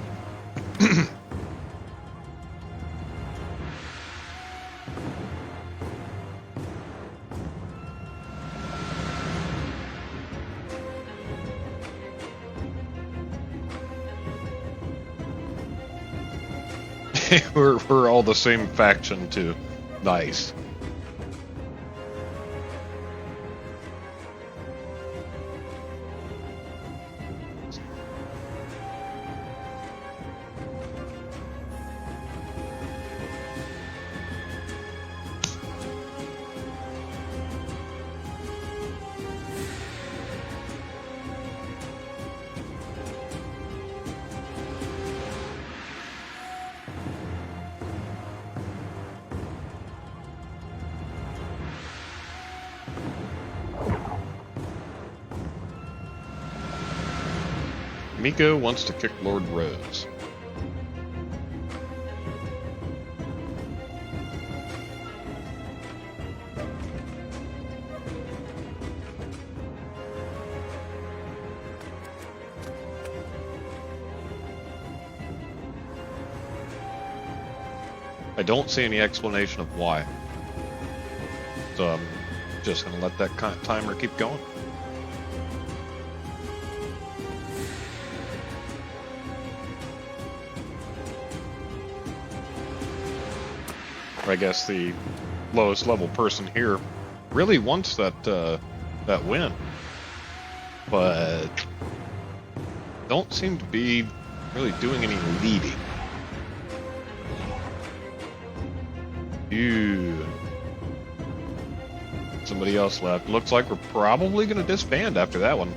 We're all the same faction too. Nice. Miko wants to kick Lord Rose. I don't see any explanation of why. So I'm just going to let that timer keep going. I guess the lowest level person here really wants that that win, but don't seem to be really doing any leading. Ew. Somebody else left. Looks like we're probably going to disband after that one.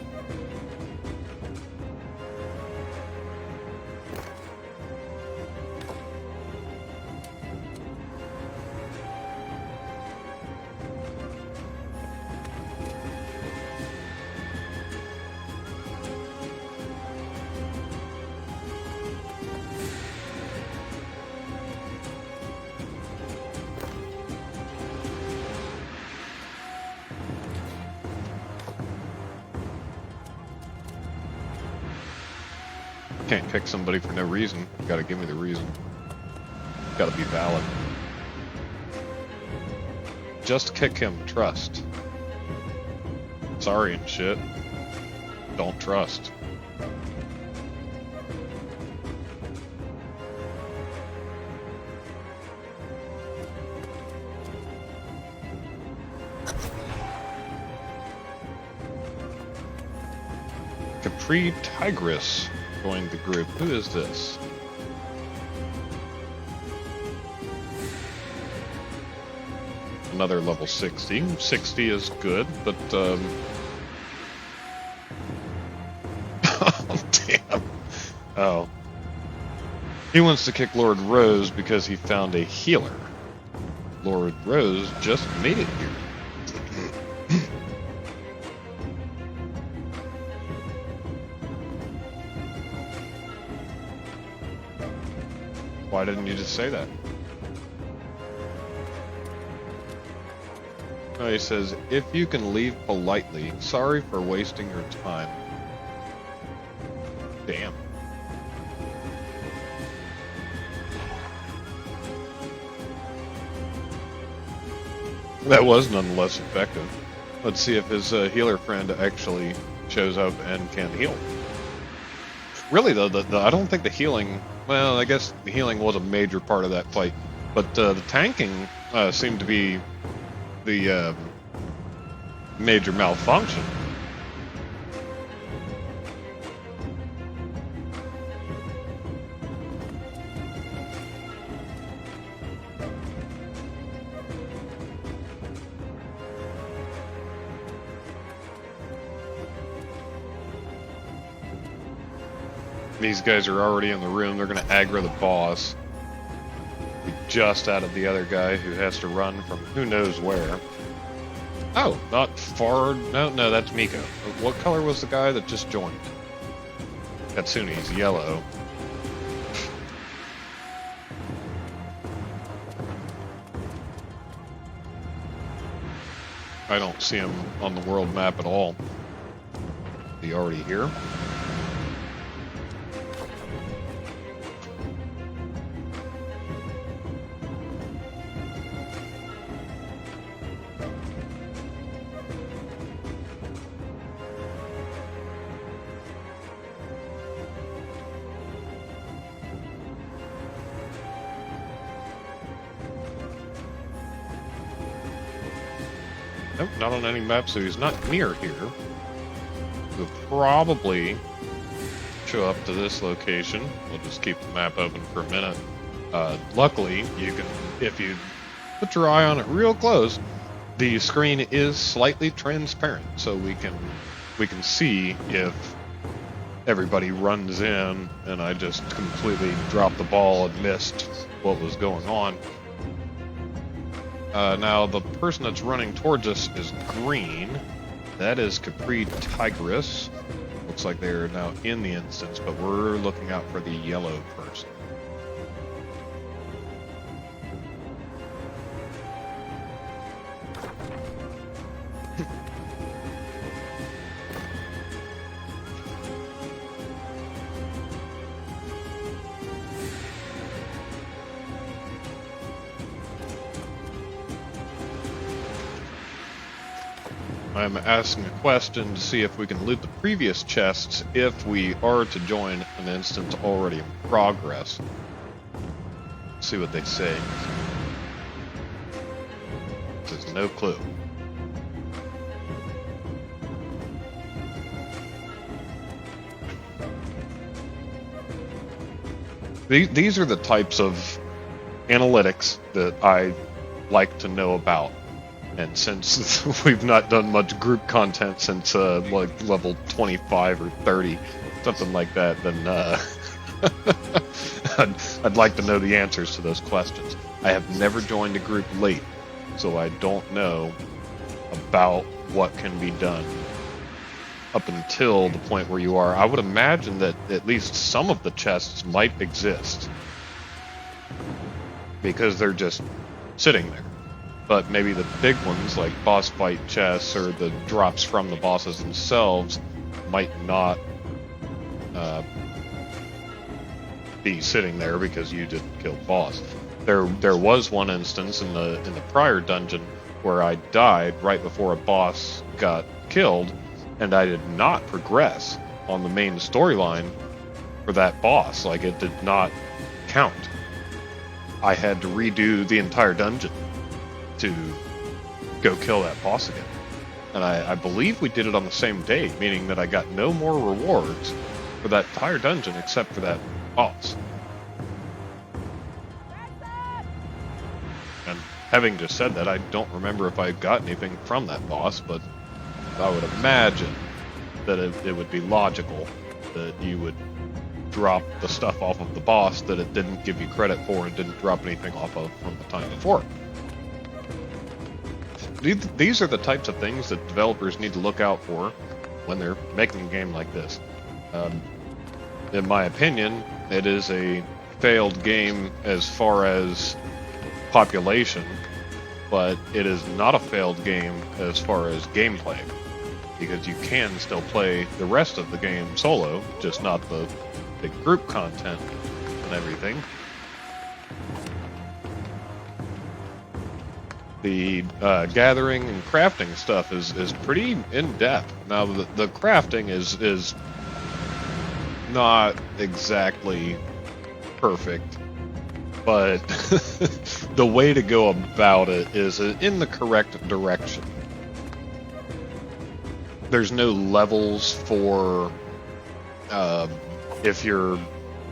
Can't kick somebody for no reason. You gotta give me the reason. Gotta be valid. Just kick him, trust. Sorry and shit. Don't trust. Capri Tigress joined the group. Who is this? Another level 60. 60 is good, but oh damn. Oh. He wants to kick Lord Rose because he found a healer. Lord Rose just made it here. Why didn't you just say that? Oh, he says, if you can leave politely, sorry for wasting your time. Damn. That was nonetheless effective. Let's see if his healer friend actually shows up and can heal. Really, though, I don't think the healing... Well, I guess the healing was a major part of that fight, but the tanking seemed to be the major malfunction. These guys are already in the room. They're going to aggro the boss. We just added the other guy who has to run from who knows where. Oh, not far. No, that's Miko. What color was the guy that just joined? Katsune's yellow. I don't see him on the world map at all. Is he already here? Nope, not on any map, so he's not near here. He'll probably show up to this location. We'll just keep the map open for a minute. Luckily, you can, if you put your eye on it real close, the screen is slightly transparent, so we can see if everybody runs in and I just completely dropped the ball and missed what was going on. Now, the person that's running towards us is green. That is Capri Tigress. Looks like they're now in the instance, but we're looking out for the yellow person. I'm asking a question to see if we can loot the previous chests if we are to join an instance already in progress. See what they say. no clue. These are the types of analytics that I like to know about. And since we've not done much group content since like level 25 or 30, something like that, then I'd like to know the answers to those questions. I have never joined a group late, so I don't know about what can be done up until the point where you are. I would imagine that at least some of the chests might exist because they're just sitting there. But maybe the big ones, like boss fight chests or the drops from the bosses themselves, might not be sitting there because you didn't kill the boss. There was one instance in the prior dungeon where I died right before a boss got killed, and I did not progress on the main storyline for that boss. Like, it did not count. I had to redo the entire dungeon to go kill that boss again. And I believe we did it on the same day, meaning that I got no more rewards for that entire dungeon except for that boss. And having just said that, I don't remember if I got anything from that boss, but I would imagine that it would be logical that you would drop the stuff off of the boss that it didn't give you credit for and didn't drop anything off of from the time before. These are the types of things that developers need to look out for when they're making a game like this. In my opinion, it is a failed game as far as population, but it is not a failed game as far as gameplay, because you can still play the rest of the game solo, just not the big group content and everything. The gathering and crafting stuff is pretty in-depth. Now, the crafting is not exactly perfect, but the way to go about it is in the correct direction. There's no levels for if you're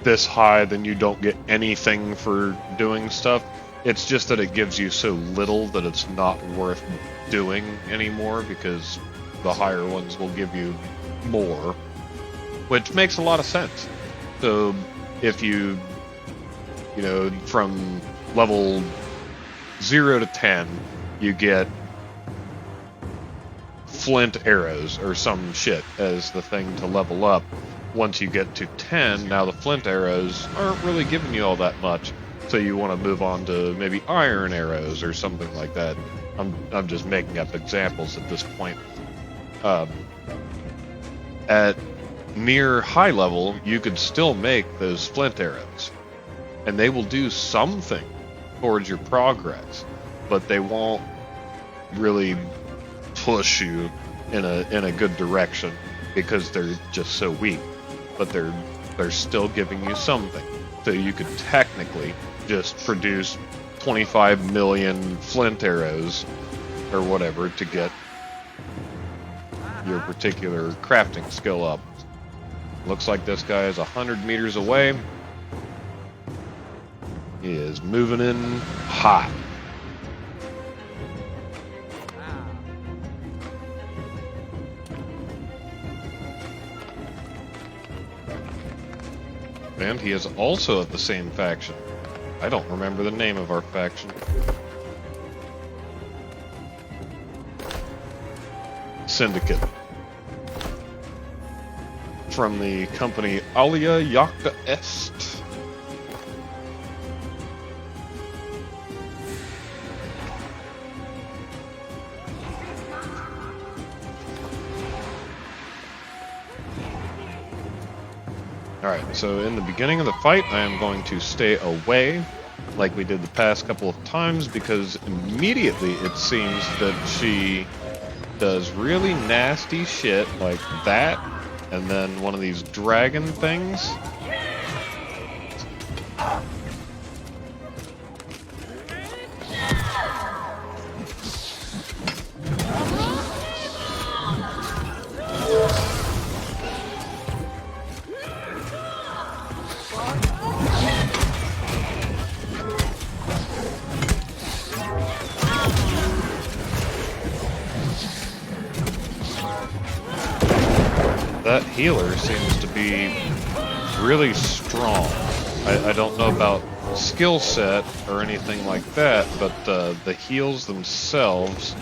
this high, then you don't get anything for doing stuff. It's just that it gives you so little that it's not worth doing anymore, because the higher ones will give you more, which makes a lot of sense. So if you know, from level 0 to 10, you get flint arrows or some shit as the thing to level up. Once you get to 10, now the flint arrows aren't really giving you all that much. So you want to move on to maybe iron arrows or something like that. I'm just making up examples at this point. At near high level, you could still make those flint arrows, and they will do something towards your progress, but they won't really push you in a good direction because they're just so weak. But they're still giving you something. So you could technically just produce 25 million flint arrows or whatever to get your particular crafting skill up. Looks like this guy is 100 meters away. He is moving in hot. And he is also at the same faction. I don't remember the name of our faction. Syndicate. From the company Alia Jagda Est. Alright, so in the beginning of the fight, I am going to stay away, like we did the past couple of times, because immediately it seems that she does really nasty shit like that, and then one of these dragon things. healer seems to be really strong. I don't know about skill set or anything like that, but the heals themselves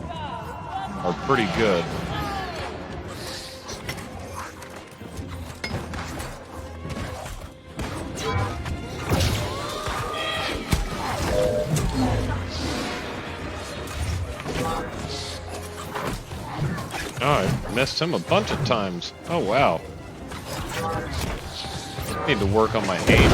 are pretty good. Oh, I missed him a bunch of times. Oh, wow. Need to work on my aim.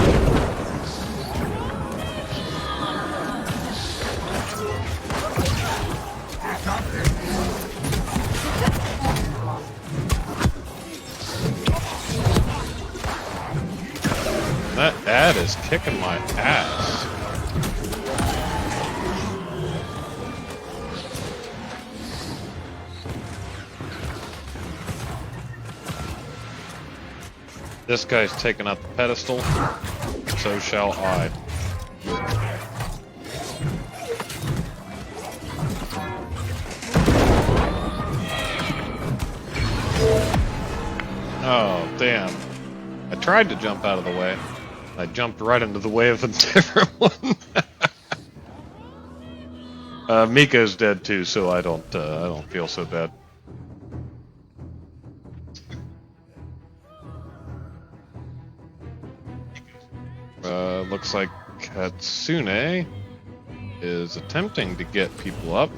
That ad is kicking my ass. This guy's taking out the pedestal, so shall I. Oh, damn. I tried to jump out of the way. I jumped right into the way of a different one. Miko's dead too, so I don't feel so bad. Looks like Katsune is attempting to get people up.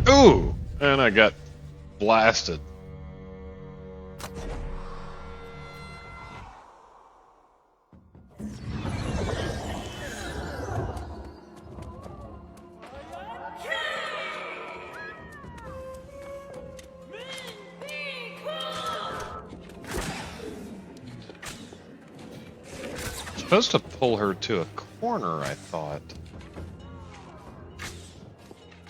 Ooh! And I got blasted. Supposed to pull her to a corner, I thought.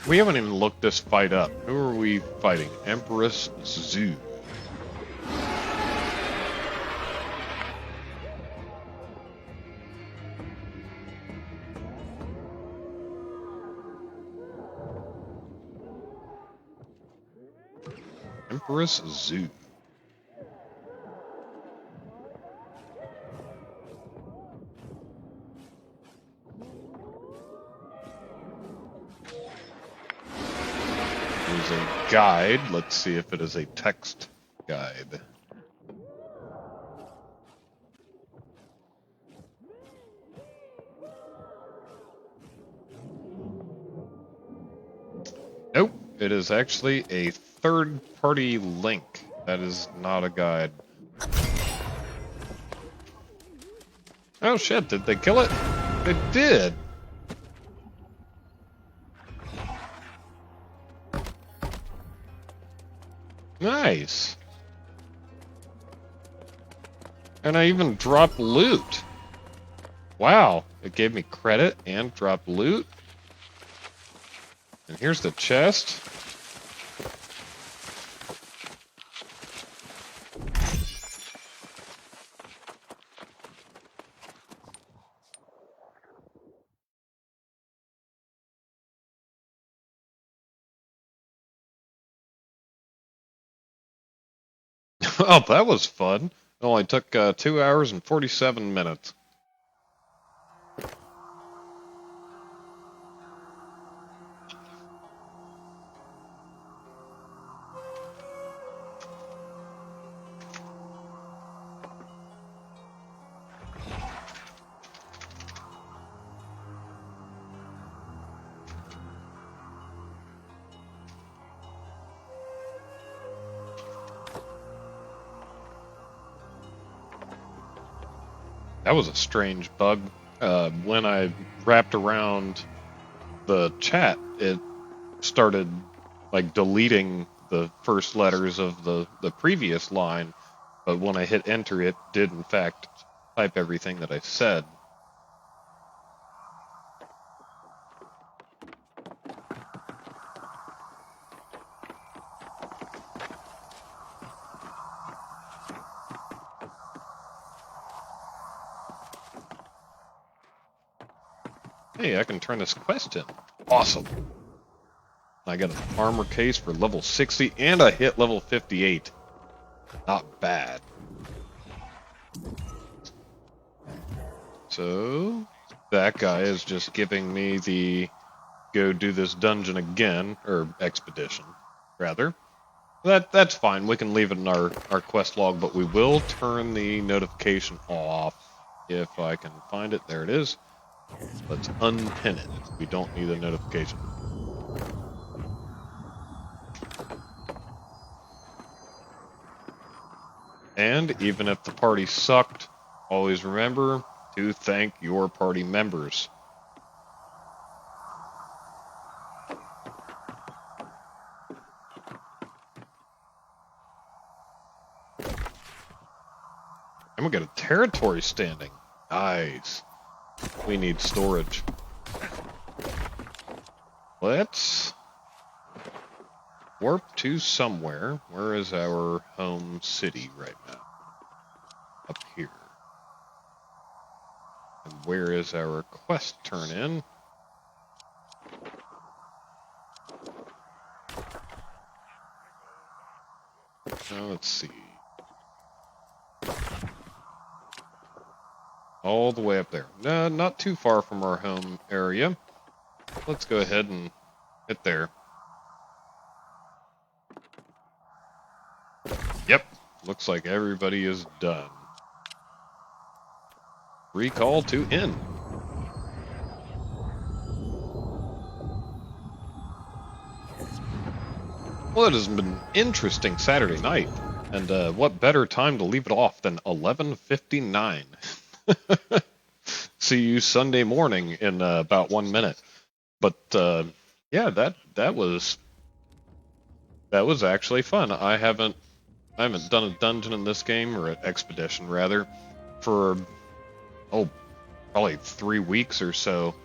We haven't even looked this fight up. Who are we fighting? Empress Zhou. Empress Zhou. There's a guide. Let's see if it is a text guide. Nope, it is actually a third-party link. That is not a guide. Oh shit, did they kill it? It did! Nice! And I even dropped loot. Wow, it gave me credit and dropped loot. And here's the chest. Oh, that was fun. It only took 2 hours and 47 minutes. That was a strange bug. When I wrapped around the chat, it started like deleting the first letters of the previous line, but when I hit enter, it did in fact type everything that I said. Hey, I can turn this quest in. Awesome. I got an armor case for level 60 and I hit level 58. Not bad. So, that guy is just giving me the go do this dungeon again, or expedition, rather. That's fine. We can leave it in our quest log, but we will turn the notification off if I can find it. There it is. Let's unpin it. We don't need a notification. And even if the party sucked, always remember to thank your party members. And we got a territory standing. Nice. We need storage. Let's warp to somewhere. Where is our home city right now? Up here. And where is our quest turn in? Now let's see. All the way up there. No, not too far from our home area. Let's go ahead and hit there. Yep, looks like everybody is done. Recall to inn. Well, it has been an interesting Saturday night, and what better time to leave it off than 11:59? See you Sunday morning in about 1 minute. But yeah, that was actually fun. I haven't done a dungeon in this game, or an expedition rather, for probably 3 weeks or so.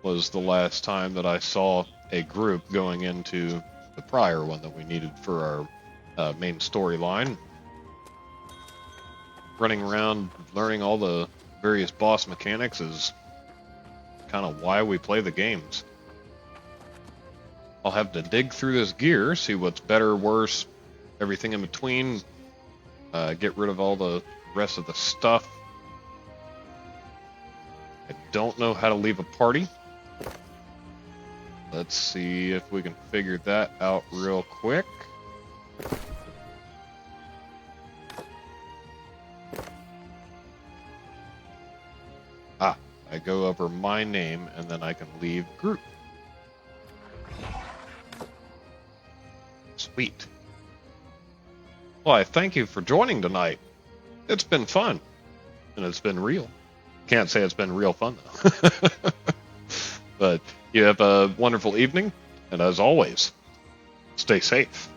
Was the last time that I saw a group going into the prior one that we needed for our main storyline. Running around learning all the various boss mechanics is kind of why we play the games. I'll have to dig through this gear, see what's better, worse, everything in between, get rid of all the rest of the stuff. I don't know how to leave a party. Let's see if we can figure that out real quick. I go over my name and then I can leave group. Sweet. Well, I thank you for joining tonight. It's been fun. And it's been real. Can't say it's been real fun, though. But you have a wonderful evening. And as always, stay safe.